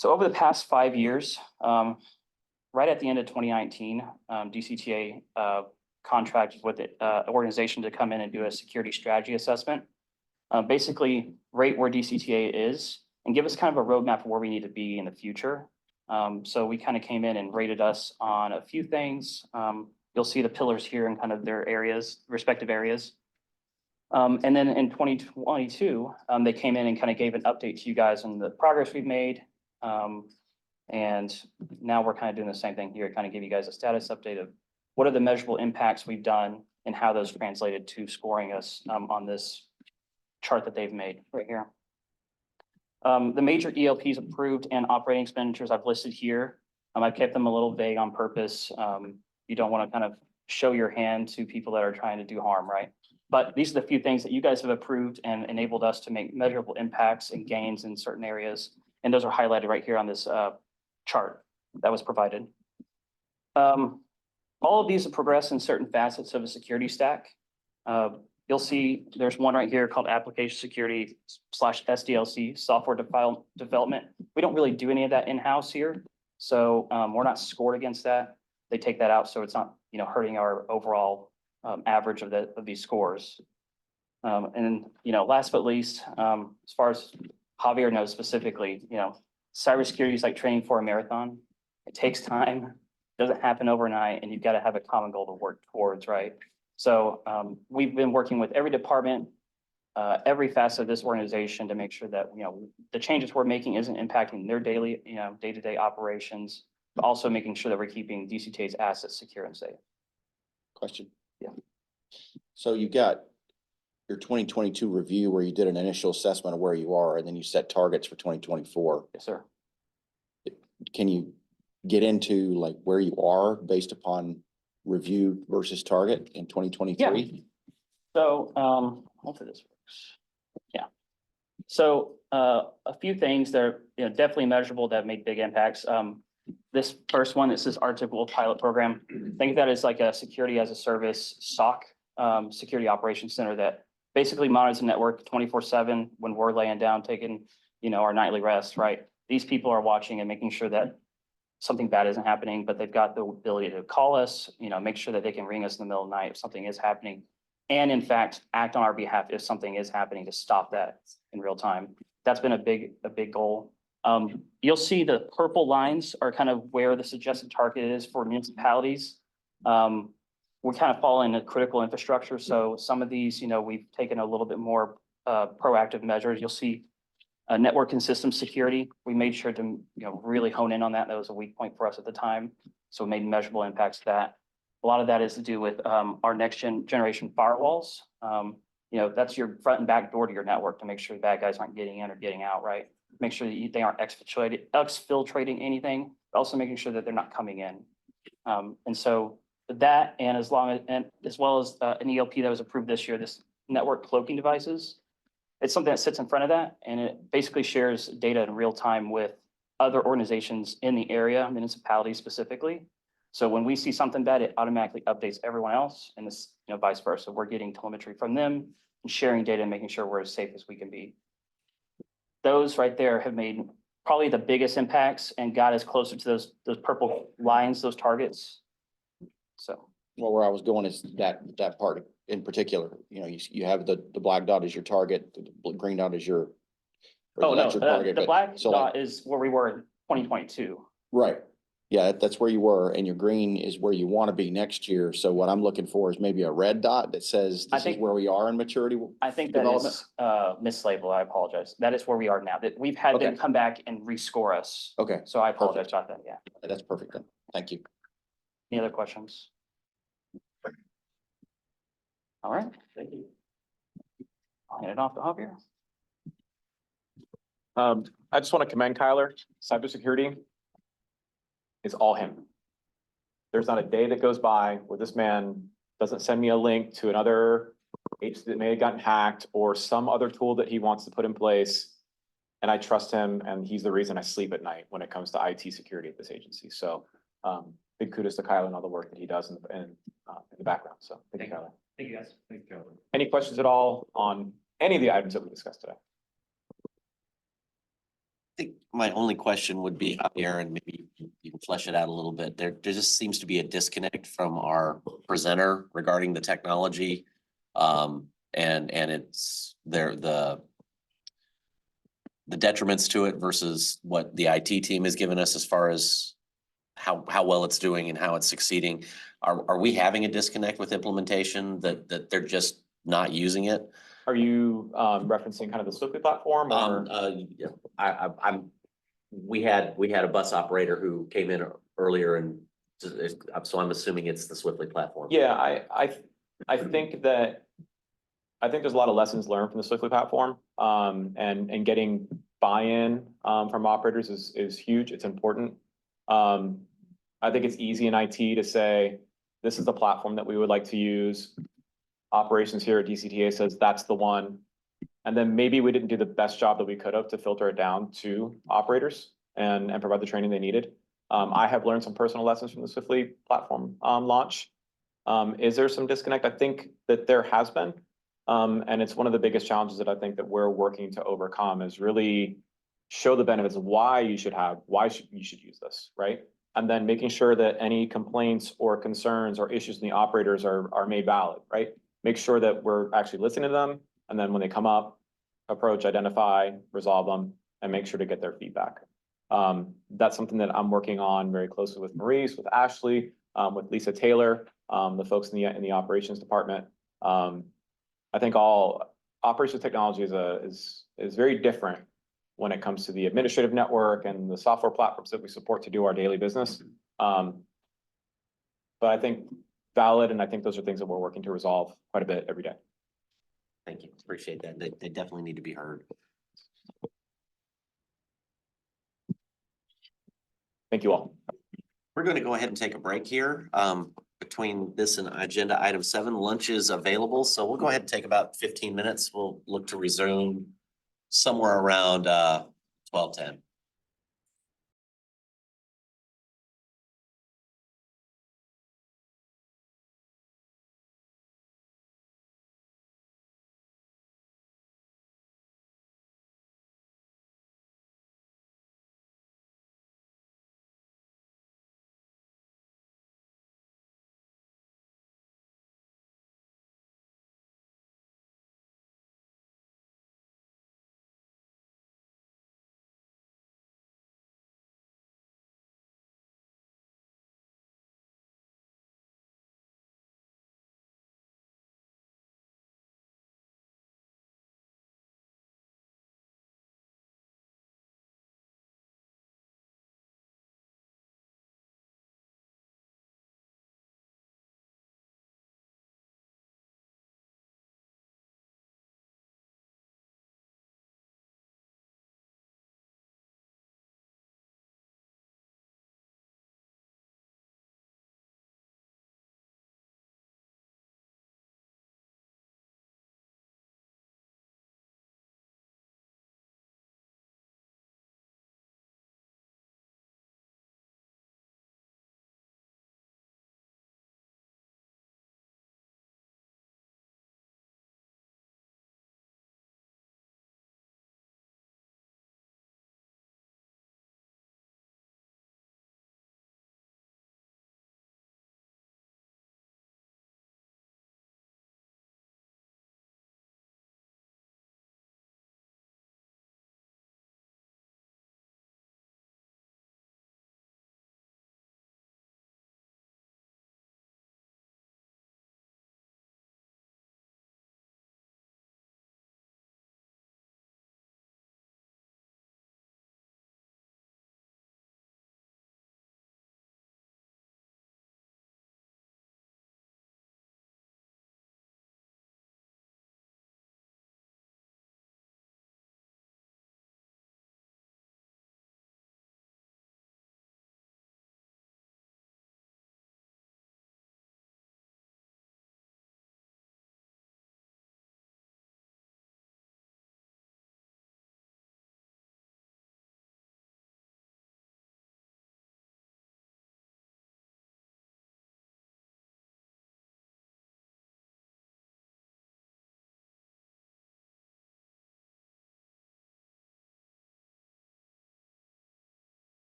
So over the past 5 years, right at the end of 2019, DCTA contracted with an organization to come in and do a security strategy assessment. Basically rate where DCTA is and give us kind of a roadmap of where we need to be in the future. So we kind of came in and rated us on a few things. You'll see the pillars here in kind of their areas, respective areas. And then in 2022, they came in and kind of gave an update to you guys on the progress we've made. And now we're kind of doing the same thing here, kind of give you guys a status update of what are the measurable impacts we've done and how those translated to scoring us on this chart that they've made right here. The major ELPs approved and operating expenditures I've listed here. I've kept them a little vague on purpose. You don't want to kind of show your hand to people that are trying to do harm, right? But these are the few things that you guys have approved and enabled us to make measurable impacts and gains in certain areas. And those are highlighted right here on this chart that was provided. All of these have progressed in certain facets of a security stack. You'll see there's one right here called application security / SDLC, software development. We don't really do any of that in-house here. So we're not scored against that. They take that out. So it's not, hurting our overall average of these scores. And, last but least, as far as Javier knows specifically, cybersecurity is like training for a marathon. It takes time, doesn't happen overnight, and you've got to have a common goal to work towards, right? So we've been working with every department, every facet of this organization to make sure that, the changes we're making isn't impacting their daily, day-to-day operations, but also making sure that we're keeping DCTA's assets secure and safe. Question? Yeah. So you got your 2022 review where you did an initial assessment of where you are, and then you set targets for 2024. Yes, sir. Can you get into like where you are based upon review versus target in 2023? So hopefully this works. Yeah. So a few things that are definitely measurable that made big impacts. This first one, this is Article pilot program. Think of that as like a security as a service SOC, security operations center that basically monitors the network 24/7 when we're laying down, taking, our nightly rest, right? These people are watching and making sure that something bad isn't happening, but they've got the ability to call us, make sure that they can ring us in the middle of the night if something is happening. And in fact, act on our behalf if something is happening to stop that in real time. That's been a big goal. You'll see the purple lines are kind of where the suggested target is for municipalities. We kind of fall into critical infrastructure. So some of these, we've taken a little bit more proactive measures. You'll see network and system security. We made sure to, really hone in on that. That was a weak point for us at the time. So we made measurable impacts to that. A lot of that is to do with our next generation firewalls. That's your front and back door to your network to make sure the bad guys aren't getting in or getting out, right? Make sure that they aren't exfiltrating anything, but also making sure that they're not coming in. And so that, and as well as an ELP that was approved this year, this network cloaking devices, it's something that sits in front of that, and it basically shares data in real time with other organizations in the area, municipalities specifically. So when we see something bad, it automatically updates everyone else, and this, vice versa. We're getting telemetry from them and sharing data and making sure we're as safe as we can be. Those right there have made probably the biggest impacts and got us closer to those purple lines, those targets. So. Well, where I was going is that part in particular, you have the black dot as your target, the green dot is your. Oh, no, that's your target, the but- black so dot like- is where we were in 2022. Right. Yeah, that's where you were, and your green is where you want to be next year. So what I'm looking for is maybe a red dot that says I this is think- where we are in maturity. I think that Development? is mislabeled. I apologize. That is where we are now. That we've had them Okay. come back and rescore us. Okay, So I apologize about that. Yeah. that's perfect then. Thank you. Any other questions? All right. Thank you. I'll hand it off to Javier. I just want to commend Kyler. Cybersecurity is all him. There's not a day that goes by where this man doesn't send me a link to another agency that may have gotten hacked or some other tool that he wants to put in place. And I trust him, and he's the reason I sleep at night when it comes to IT security at this agency. So big kudos to Kyler and all the work that he does in the background. So thank you, Kyler. Thank you, guys. Thank you. Any questions at all on any of the items that we discussed today? my only question would be, Javier, and maybe you can flesh it out a little bit. There just seems to be a disconnect from our presenter regarding the technology. And it's the detriments to it versus what the IT team has given us as far as how well it's doing and how it's succeeding. Are we having a disconnect with implementation that they're just not using it? Are you referencing kind of the Swiftly platform or? We had a bus operator who came in earlier and so I'm assuming it's the Swiftly platform. Yeah, I think there's a lot of lessons learned from the Swiftly platform. And getting buy-in from operators is huge. It's important. I think it's easy in IT to say, this is the platform that we would like to use. Operations here at DCTA says that's the one. And then maybe we didn't do the best job that we could have to filter it down to operators and provide the training they needed. I have learned some personal lessons from the Swiftly platform launch. Is there some disconnect? I think that there has been. And it's one of the biggest challenges that I think that we're working to overcome is really show the benefits of why you should use this, right? And then making sure that any complaints or concerns or issues in the operators are made valid, right? Make sure that we're actually listening to them. And then when they come up, approach, identify, resolve them, and make sure to get their feedback. That's something that I'm working on very closely with Maurice, with Ashley, with Lisa Taylor, the folks in the operations department. I think all operations technology is very different when it comes to the administrative network and the software platforms that we support to do our daily business. But I think valid, and I think those are things that we're working to resolve quite a bit every day. Thank you. Appreciate that. They definitely need to be heard. Thank you all. We're going to go ahead and take a break here. Between this and agenda item 7, lunch is available. So we'll go ahead and take about 15 minutes. We'll look to resume somewhere around 12:10.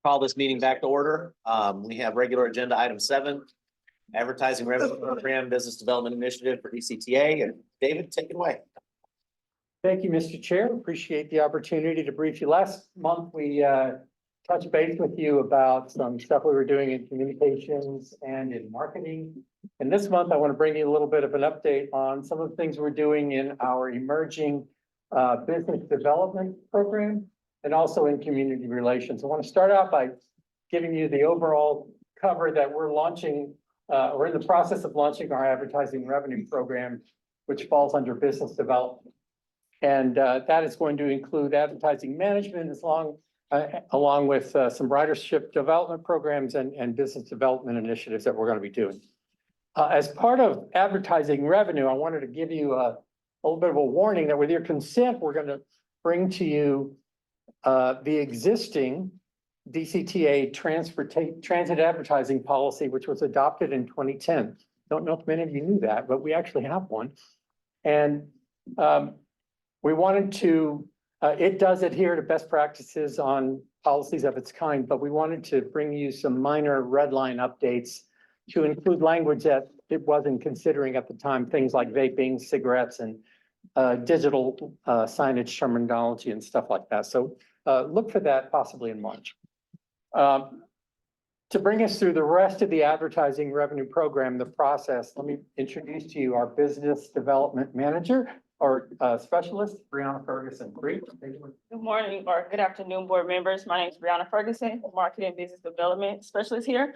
Call this meeting back to order. We have regular agenda item 7, advertising revenue program, business development initiative for DCTA. And David, take it away. Thank you, Mr. Chair. Appreciate the opportunity to brief you. Last month, we touched base with you about some stuff we were doing in communications and in marketing. And this month, I want to bring you a little bit of an update on some of the things we're doing in our emerging business development program and also in community relations. I want to start out by giving you the overall cover that we're launching. We're in the process of launching our advertising revenue program, which falls under business development. And that is going to include advertising management along with some ridership development programs and business development initiatives that we're going to be doing. As part of advertising revenue, I wanted to give you a little bit of a warning that with your consent, we're going to bring to you the existing DCTA transit advertising policy, which was adopted in 2010. Don't know if many of you knew that, but we actually have one. And we wanted to, it does adhere to best practices on policies of its kind, but we wanted to bring you some minor red line updates to include language that it wasn't considering at the time, things like vaping, cigarettes, and digital signage terminology and stuff like that. So look for that possibly in March. To bring us through the rest of the advertising revenue program, the process, let me introduce to you our business development manager or specialist, Brianna Ferguson. Good morning or good afternoon, board members. My name is Brianna Ferguson, Marketing and Business Development Specialist here.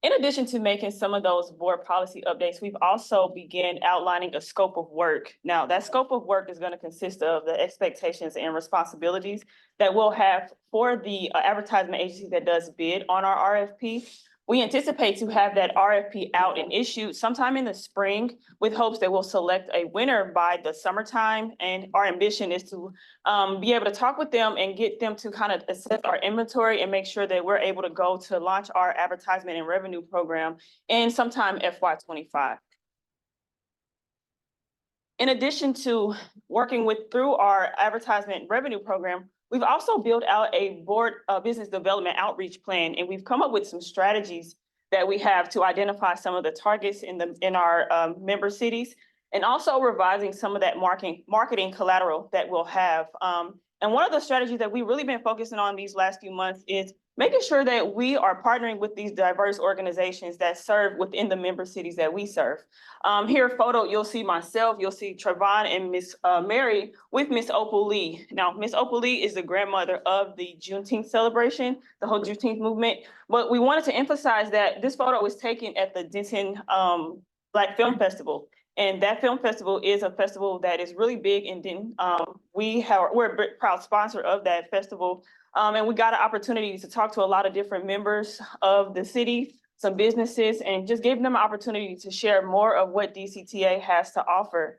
In addition to making some of those board policy updates, we've also begun outlining a scope of work. Now, that scope of work is going to consist of the expectations and responsibilities that we'll have for the advertisement agency that does bid on our RFP. We anticipate to have that RFP out and issued sometime in the spring with hopes that we'll select a winner by the summertime. And our ambition is to be able to talk with them and get them to kind of assess our inventory and make sure that we're able to go to launch our advertisement and revenue program in sometime FY25. In addition to working through our advertisement revenue program, we've also built out a board business development outreach plan, and we've come up with some strategies that we have to identify some of the targets in our member cities, and also revising some of that marketing collateral that we'll have. And one of the strategies that we've really been focusing on these last few months is making sure that we are partnering with these diverse organizations that serve within the member cities that we serve. Here photo, you'll see myself, you'll see Trevon and Miss Mary with Miss Opal Lee. Now, Miss Opal Lee is the grandmother of the Juneteenth celebration, the whole Juneteenth movement. But we wanted to emphasize that this photo was taken at the Denton Black Film Festival. And that film festival is a festival that is really big in Denton. We're a proud sponsor of that festival. And we got an opportunity to talk to a lot of different members of the city, some businesses, and just gave them an opportunity to share more of what DCTA has to offer.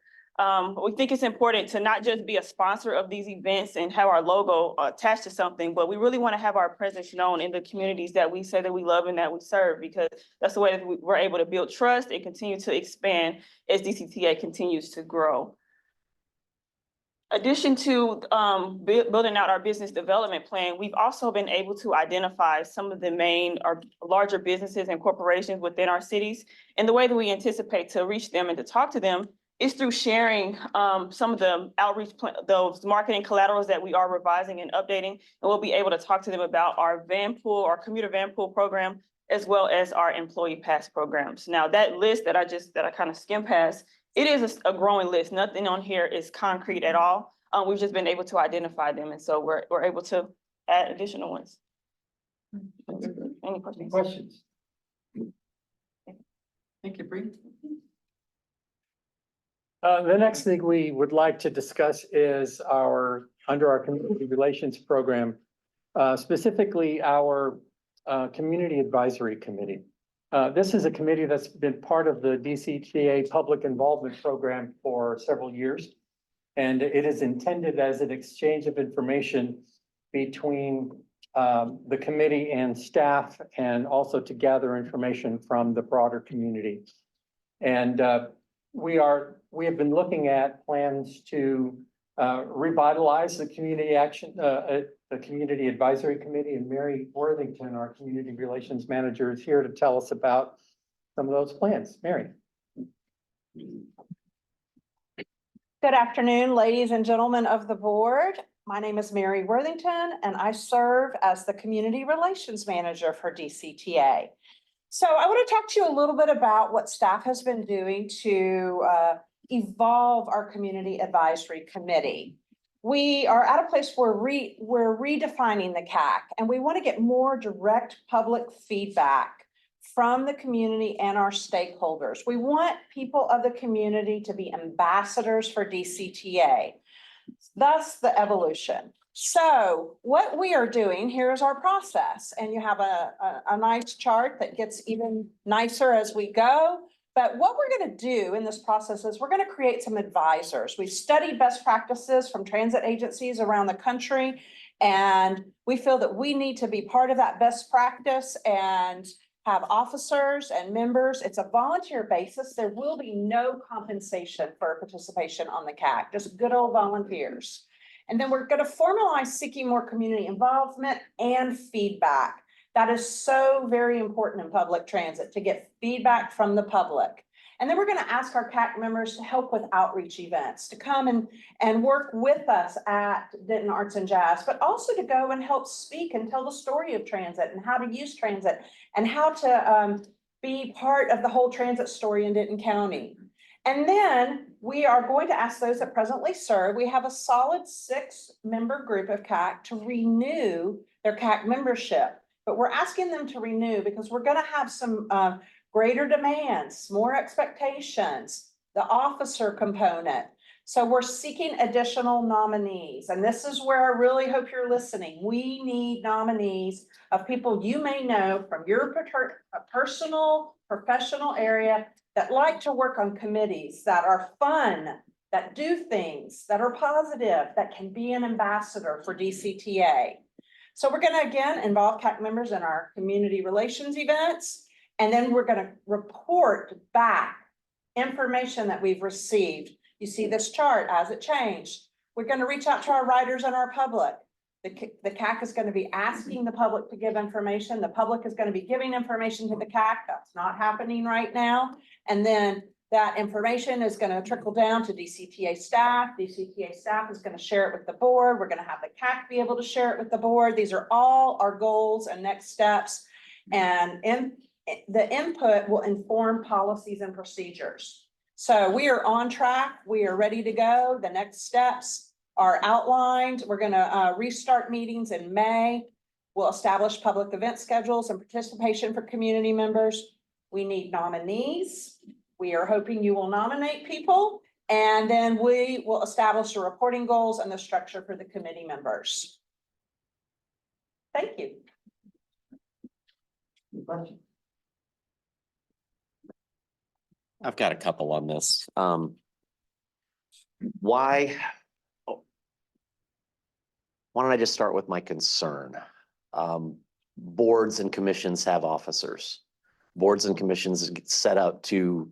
We think it's important to not just be a sponsor of these events and have our logo attached to something, but we really want to have our presence known in the communities that we say that we love and that we serve, because that's the way that we're able to build trust and continue to expand as DCTA continues to grow. Addition to building out our business development plan, we've also been able to identify some of the main or larger businesses and corporations within our cities. And the way that we anticipate to reach them and to talk to them is through sharing some of the outreach, those marketing collaterals that we are revising and updating. And we'll be able to talk to them about our van pool, our commuter van pool program, as well as our employee pass programs. Now, that list that I kind of skimmed past, it is a growing list. Nothing on here is concrete at all. We've just been able to identify them. And so we're able to add additional ones. Any questions? Thank you, Bree. The next thing we would like to discuss is under our community relations program, specifically our community advisory committee. This is a committee that's been part of the DCTA public involvement program for several years. And it is intended as an exchange of information between the committee and staff, and also to gather information from the broader community. And we have been looking at plans to revitalize the community action, the Community Advisory Committee, and Mary Worthington, our Community Relations Manager, is here to tell us about some of those plans. Mary. Good afternoon, ladies and gentlemen of the board. My name is Mary Worthington, and I serve as the Community Relations Manager for DCTA. So I want to talk to you a little bit about what staff has been doing to evolve our Community Advisory Committee. We are at a place where we're redefining the CAC, and we want to get more direct public feedback from the community and our stakeholders. We want people of the community to be ambassadors for DCTA, thus the evolution. So what we are doing, here is our process, and you have a nice chart that gets even nicer as we go. But what we're going to do in this process is we're going to create some advisors. We've studied best practices from transit agencies around the country, and we feel that we need to be part of that best practice and have officers and members. It's a volunteer basis. There will be no compensation for participation on the CAC, just good old volunteers. And then we're going to formalize seeking more community involvement and feedback. That is so very important in public transit, to get feedback from the public. And then we're going to ask our CAC members to help with outreach events, to come and work with us at Denton Arts and Jazz, but also to go and help speak and tell the story of transit and how to use transit and how to be part of the whole transit story in Denton County. And then we are going to ask those that presently serve. We have a solid 6-member group of CAC to renew their CAC membership. But we're asking them to renew because we're going to have some greater demands, more expectations, the officer component. So we're seeking additional nominees. And this is where I really hope you're listening. We need nominees of people you may know from your personal, professional area that like to work on committees that are fun, that do things, that are positive, that can be an ambassador for DCTA. So we're going to, again, involve CAC members in our community relations events, and then we're going to report back information that we've received. You see this chart as it changed. We're going to reach out to our writers and our public. The CAC is going to be asking the public to give information. The public is going to be giving information to the CAC. That's not happening right now. And then that information is going to trickle down to DCTA staff. DCTA staff is going to share it with the board. We're going to have the CAC be able to share it with the board. These are all our goals and next steps. And the input will inform policies and procedures. So we are on track. We are ready to go. The next steps are outlined. We're going to restart meetings in May. We'll establish public event schedules and participation for community members. We need nominees. We are hoping you will nominate people, and then we will establish the reporting goals and the structure for the committee members. Thank you. I've got a couple on this. Why don't I just start with my concern? Boards and commissions have officers. Boards and commissions get set up to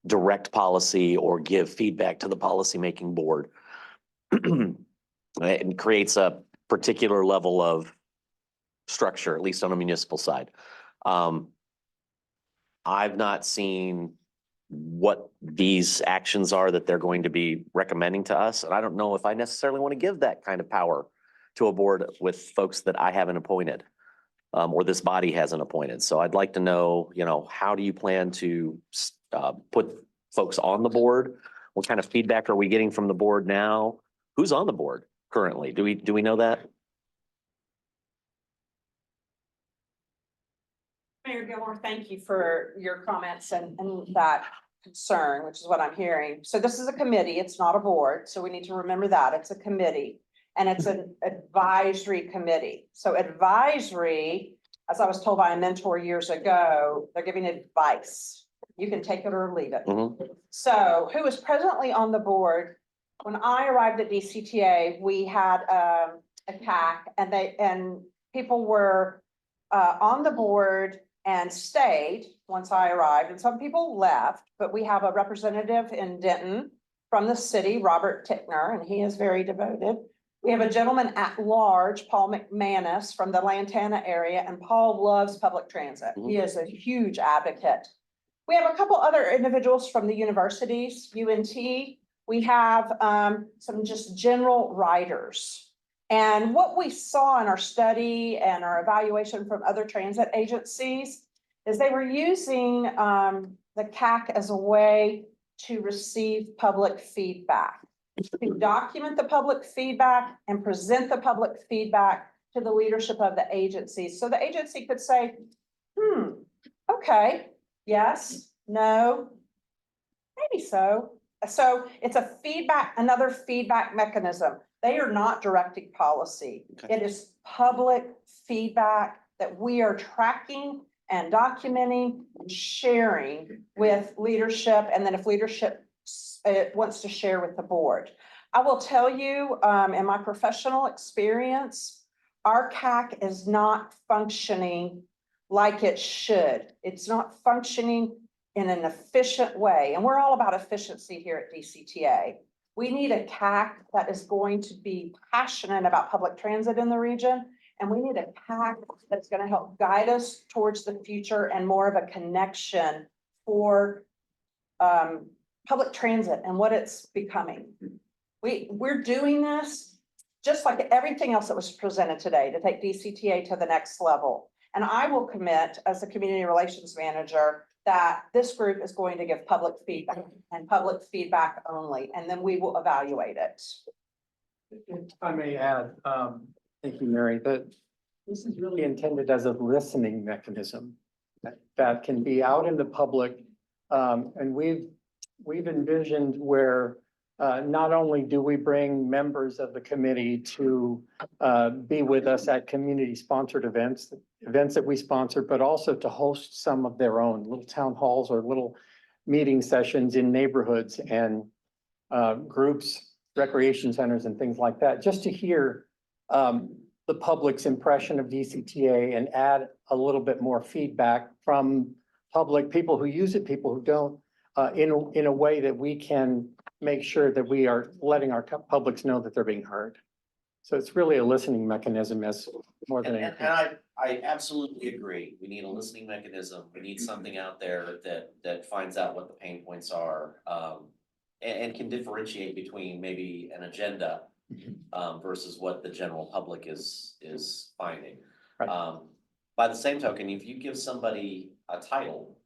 direct policy or give feedback to the policymaking board. It creates a particular level of structure, at least on a municipal side. I've not seen what these actions are that they're going to be recommending to us. And I don't know if I necessarily want to give that kind of power to a board with folks that I haven't appointed, or this body hasn't appointed. So I'd like to know, how do you plan to put folks on the board? What kind of feedback are we getting from the board now? Who's on the board currently? Do we know that? Mayor Gilmore, thank you for your comments and that concern, which is what I'm hearing. So this is a committee, it's not a board. So we need to remember that it's a committee and it's an advisory committee. So advisory, as I was told by a mentor years ago, they're giving advice. You can take it or leave it. Mm-hmm. So who is presently on the board? When I arrived at DCTA, we had a CAC and people were on the board and stayed once I arrived, and some people left, but we have a representative in Denton from the city, Robert Tickner, and he is very devoted. We have a gentleman at large, Paul McManus from the Lantana area, and Paul loves public transit. He is a huge advocate. We have a couple other individuals from the universities, UNT. We have some just general writers. And what we saw in our study and our evaluation from other transit agencies is they were using the CAC as a way to receive public feedback, to document the public feedback and present the public feedback to the leadership of the agency. So the agency could say, okay, yes, no, maybe so. So it's a feedback, another feedback mechanism. They are not directing policy. It is public feedback that we are tracking and documenting and sharing with leadership. And then if leadership wants to share with the board. I will tell you, in my professional experience, our CAC is not functioning like it should. It's not functioning in an efficient way. And we're all about efficiency here at DCTA. We need a CAC that is going to be passionate about public transit in the region. And we need a CAC that's going to help guide us towards the future and more of a connection for public transit and what it's becoming. We're doing this just like everything else that was presented today to take DCTA to the next level. And I will commit as a community relations manager that this group is going to give public feedback and public feedback only, and then we will evaluate it. If I may add, thank you, Mary, that this is really intended as a listening mechanism that can be out in the public. And we've envisioned where not only do we bring members of the committee to be with us at community sponsored events that we sponsor, but also to host some of their own little town halls or little meeting sessions in neighborhoods and groups, recreation centers and things like that, just to hear the public's impression of DCTA and add a little bit more feedback from public, people who use it, people who don't, in a way that we can make sure that we are letting our publics know that they're being heard. So it's really a listening mechanism as more than anything. And I absolutely agree. We need a listening mechanism. We need something out there that finds out what the pain points are, and can differentiate between maybe an agenda versus what the general public is finding. Right. By the same token, if you give somebody a title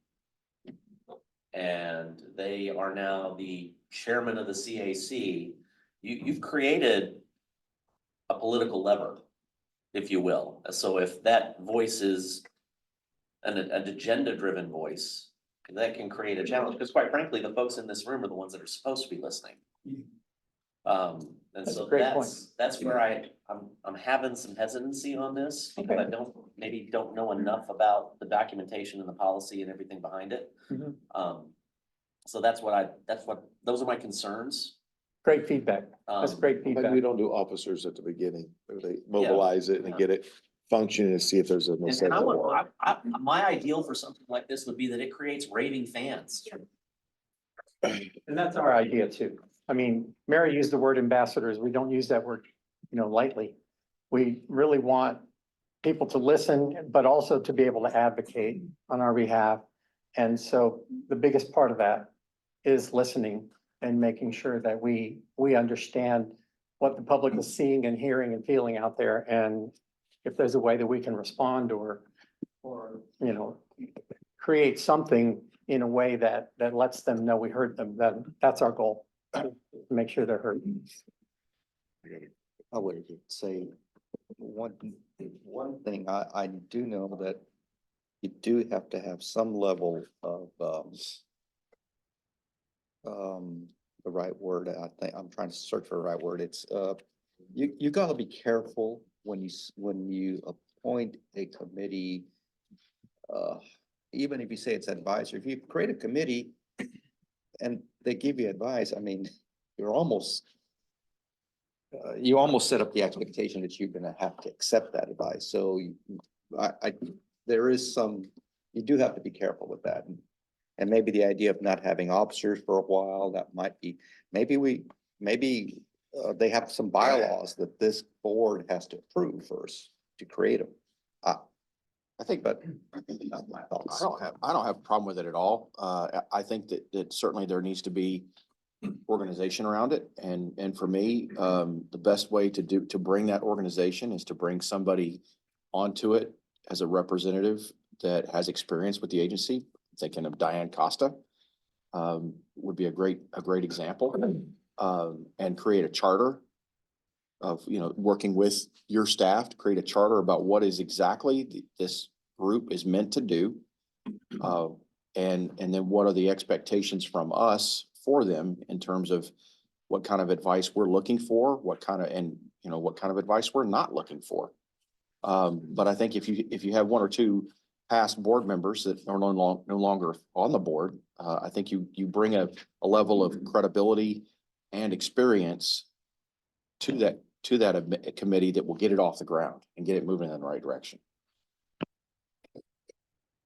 and they are now the chairman of the CAC, you've created a political lever, if you will. So if that voice is an agenda-driven voice, that can create a challenge, because quite frankly, the folks in this room are the ones that are supposed to be listening. And That's so a great point. that's where I'm having some hesitancy on this, because I don't know enough about the documentation and the policy and everything behind it. So those are my concerns. Great feedback. That's great Maybe feedback. we don't do officers at the beginning, they mobilize it and get it functioning and see if there's a. And my ideal for something like this would be that it creates raving fans. And that's our idea too. I mean, Mary used the word ambassadors. We don't use that word, lightly. We really want people to listen, but also to be able to advocate on our behalf. And so the biggest part of that is listening and making sure that we understand what the public is seeing and hearing and feeling out there. And if there's a way that we can respond or create something in a way that lets them know we heard them, then that's our goal. To make sure they're heard. I would say one thing, I do know that you do have to have some level of the right word. I think I'm trying to search for the right word. It's you gotta be careful when you appoint a committee, even if you say it's advisory. If you create a committee and they give you advice, I mean, you almost set up the expectation that you're gonna have to accept that advice. So there is you do have to be careful with that. And maybe the idea of not having officers for a while, that might be, maybe they have some bylaws that this board has to approve first to create them. I think, but that's my thoughts. I don't have a problem with it at all. I think that certainly there needs to be organization around it. And for me, the best way to bring that organization is to bring somebody onto it as a representative that has experience with the agency. Thinking of Diane Costa, would be a great example. And create a charter of, working with your staff to create a charter about what is exactly this group is meant to do. And then what are the expectations from us for them in terms of what kind of advice we're looking for, what kind of advice we're not looking for. But I think if you have one or two past board members that are no longer on the board, I think you bring a level of credibility and experience to that committee that will get it off the ground and get it moving in the right direction.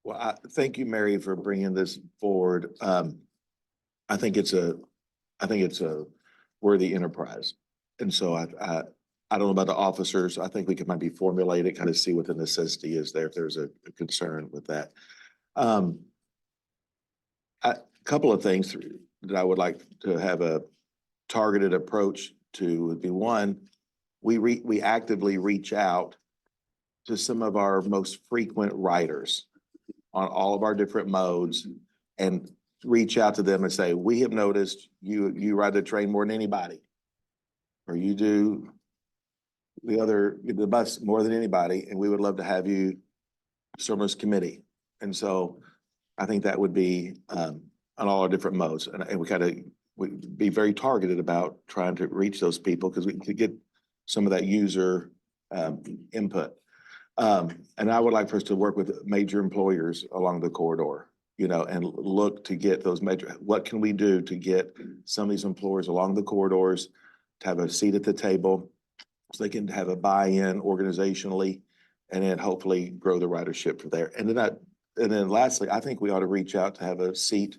Well, thank you, Mary, for bringing this forward. I think it's a worthy enterprise. And so I don't know about the officers. I think we could maybe formulate it, kind of see what the necessity is there, if there's a concern with that. A couple of things that I would like to have a targeted approach to would be, one, we actively reach out to some of our most frequent riders on all of our different modes and reach out to them and say, we have noticed you ride the train more than anybody, or you do the bus more than anybody, and we would love to have you serve on this committee. And so I think that would be on all our different modes, and we'd be very targeted about trying to reach those people because we could get some of that user input. And I would like for us to work with major employers along the corridor, and look to get those what can we do to get some of these employers along the corridors to have a seat at the table so they can have a buy-in organizationally, and then hopefully grow the ridership from there. And then lastly, I think we ought to reach out to have a seat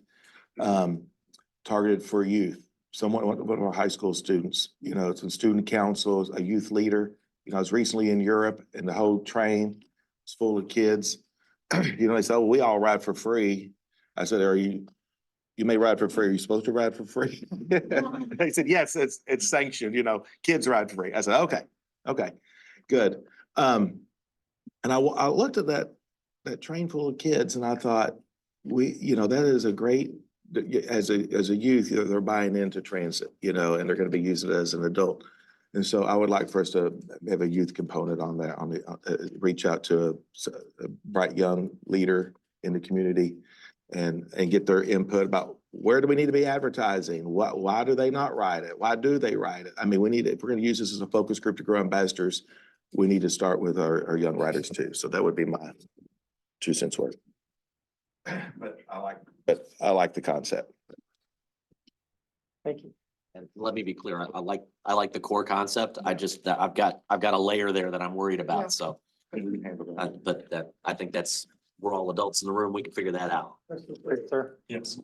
targeted for youth. One of our high school students, some student councils, a youth leader. I was recently in Europe and the whole train was full of kids. They said, oh, we all ride for free. I said, you may ride for free. Are you supposed to ride for free? They said, yes, it's sanctioned, kids ride for free. I said, okay, good. And I looked at that train full of kids and I thought, that is a great, as a youth, they're buying into transit, and they're going to be using it as an adult. And so I would like for us to have a youth component on that, reach out to a bright young leader in the community and get their input about where do we need to be advertising? Why do they not ride it? Why do they ride it? I mean, if we're going to use this as a focus group to grow ambassadors, we need to start with our young riders too. So that would be my 2 cents worth. But I like the concept. Thank you. And let me be clear, I like the core concept. I've got a layer there that I'm worried about, so. But I think we're all adults in the room, we can figure that out. Sir. Yes,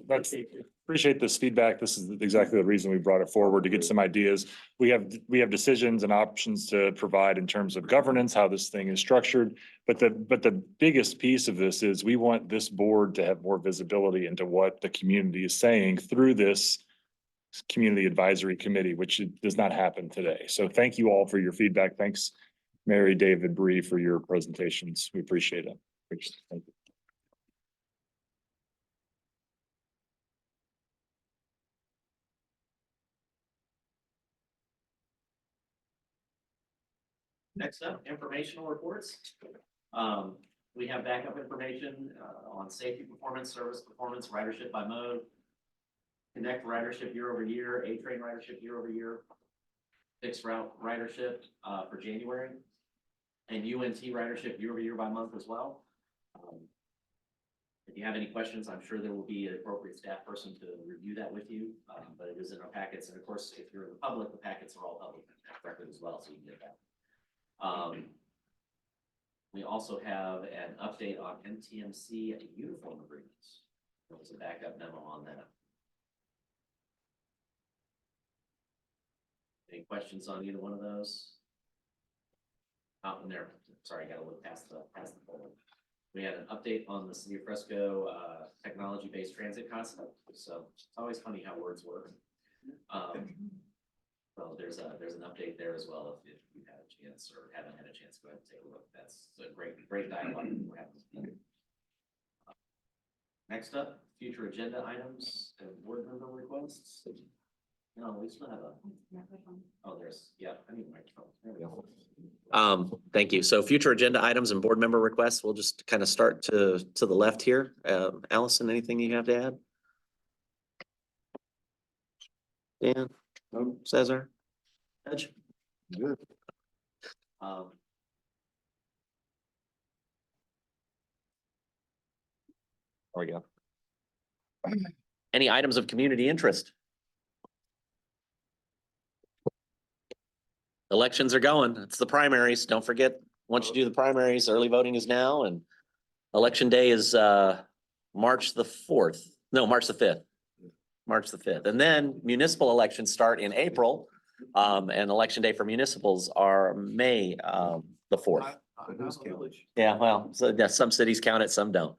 appreciate this feedback. This is exactly the reason we brought it forward, to get some ideas. We have decisions and options to provide in terms of governance, how this thing is structured. But the biggest piece of this is we want this board to have more visibility into what the community is saying through this community advisory committee, which does not happen today. So thank you all for your feedback. Thanks, Mary, David, Bree, for your presentations. We appreciate it. Thank you. Next up, informational reports. We have backup information on safety performance, service performance, ridership by mode, Connect ridership year over year, A-Train ridership year over year, fixed route ridership for January, and UNT ridership year over year by month as well. If you have any questions, I'm sure there will be an appropriate staff person to review that with you, but it is in our packets. And of course, if you're in the public, the packets are all public record as well, so you can get that. We also have an update on MTMC uniform agreements. There was a backup memo on that. Any questions on either one of those? Out in there, sorry, I gotta look past the folder. We had an update on the City of Fresco, technology-based transit concept, so it's always funny how words work. Well, there's an update there as well, if you've had a chance or haven't had a chance, go ahead and take a look. That's a great dialogue we're having. Next up, future agenda items and board member requests. No, we still have oh, I need a microphone. There we go. Thank you. So future agenda items and board member requests, we'll just kind of start to the left here. Allison, anything you have to add? Dan? Cesar? Edge? Good. There we go. Any items of community interest? Elections are going. It's the primaries. Don't forget, once you do the primaries, early voting is now, and election day is March the 4th. No, March the 5th. March the 5th. And then municipal elections start in April. And election day for municipals are May the 4th. Yeah, well, so yeah, some cities count it, some don't.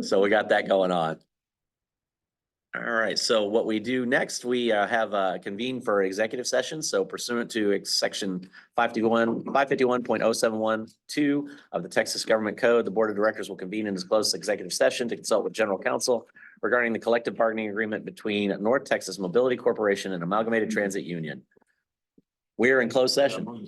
So we got that going on. All right, so what we do next, we have convened for executive session. So pursuant to section 551.071(2) of the Texas Government Code, the Board of Directors will convene in this closed executive session to consult with General Counsel regarding the collective bargaining agreement between North Texas Mobility Corporation and Amalgamated Transit Union. We're in closed session.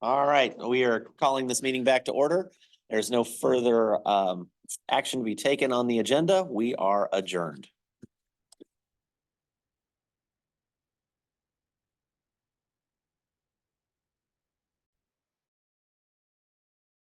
All right, we are calling this meeting back to order. There's no further action to be taken on the agenda. We are adjourned.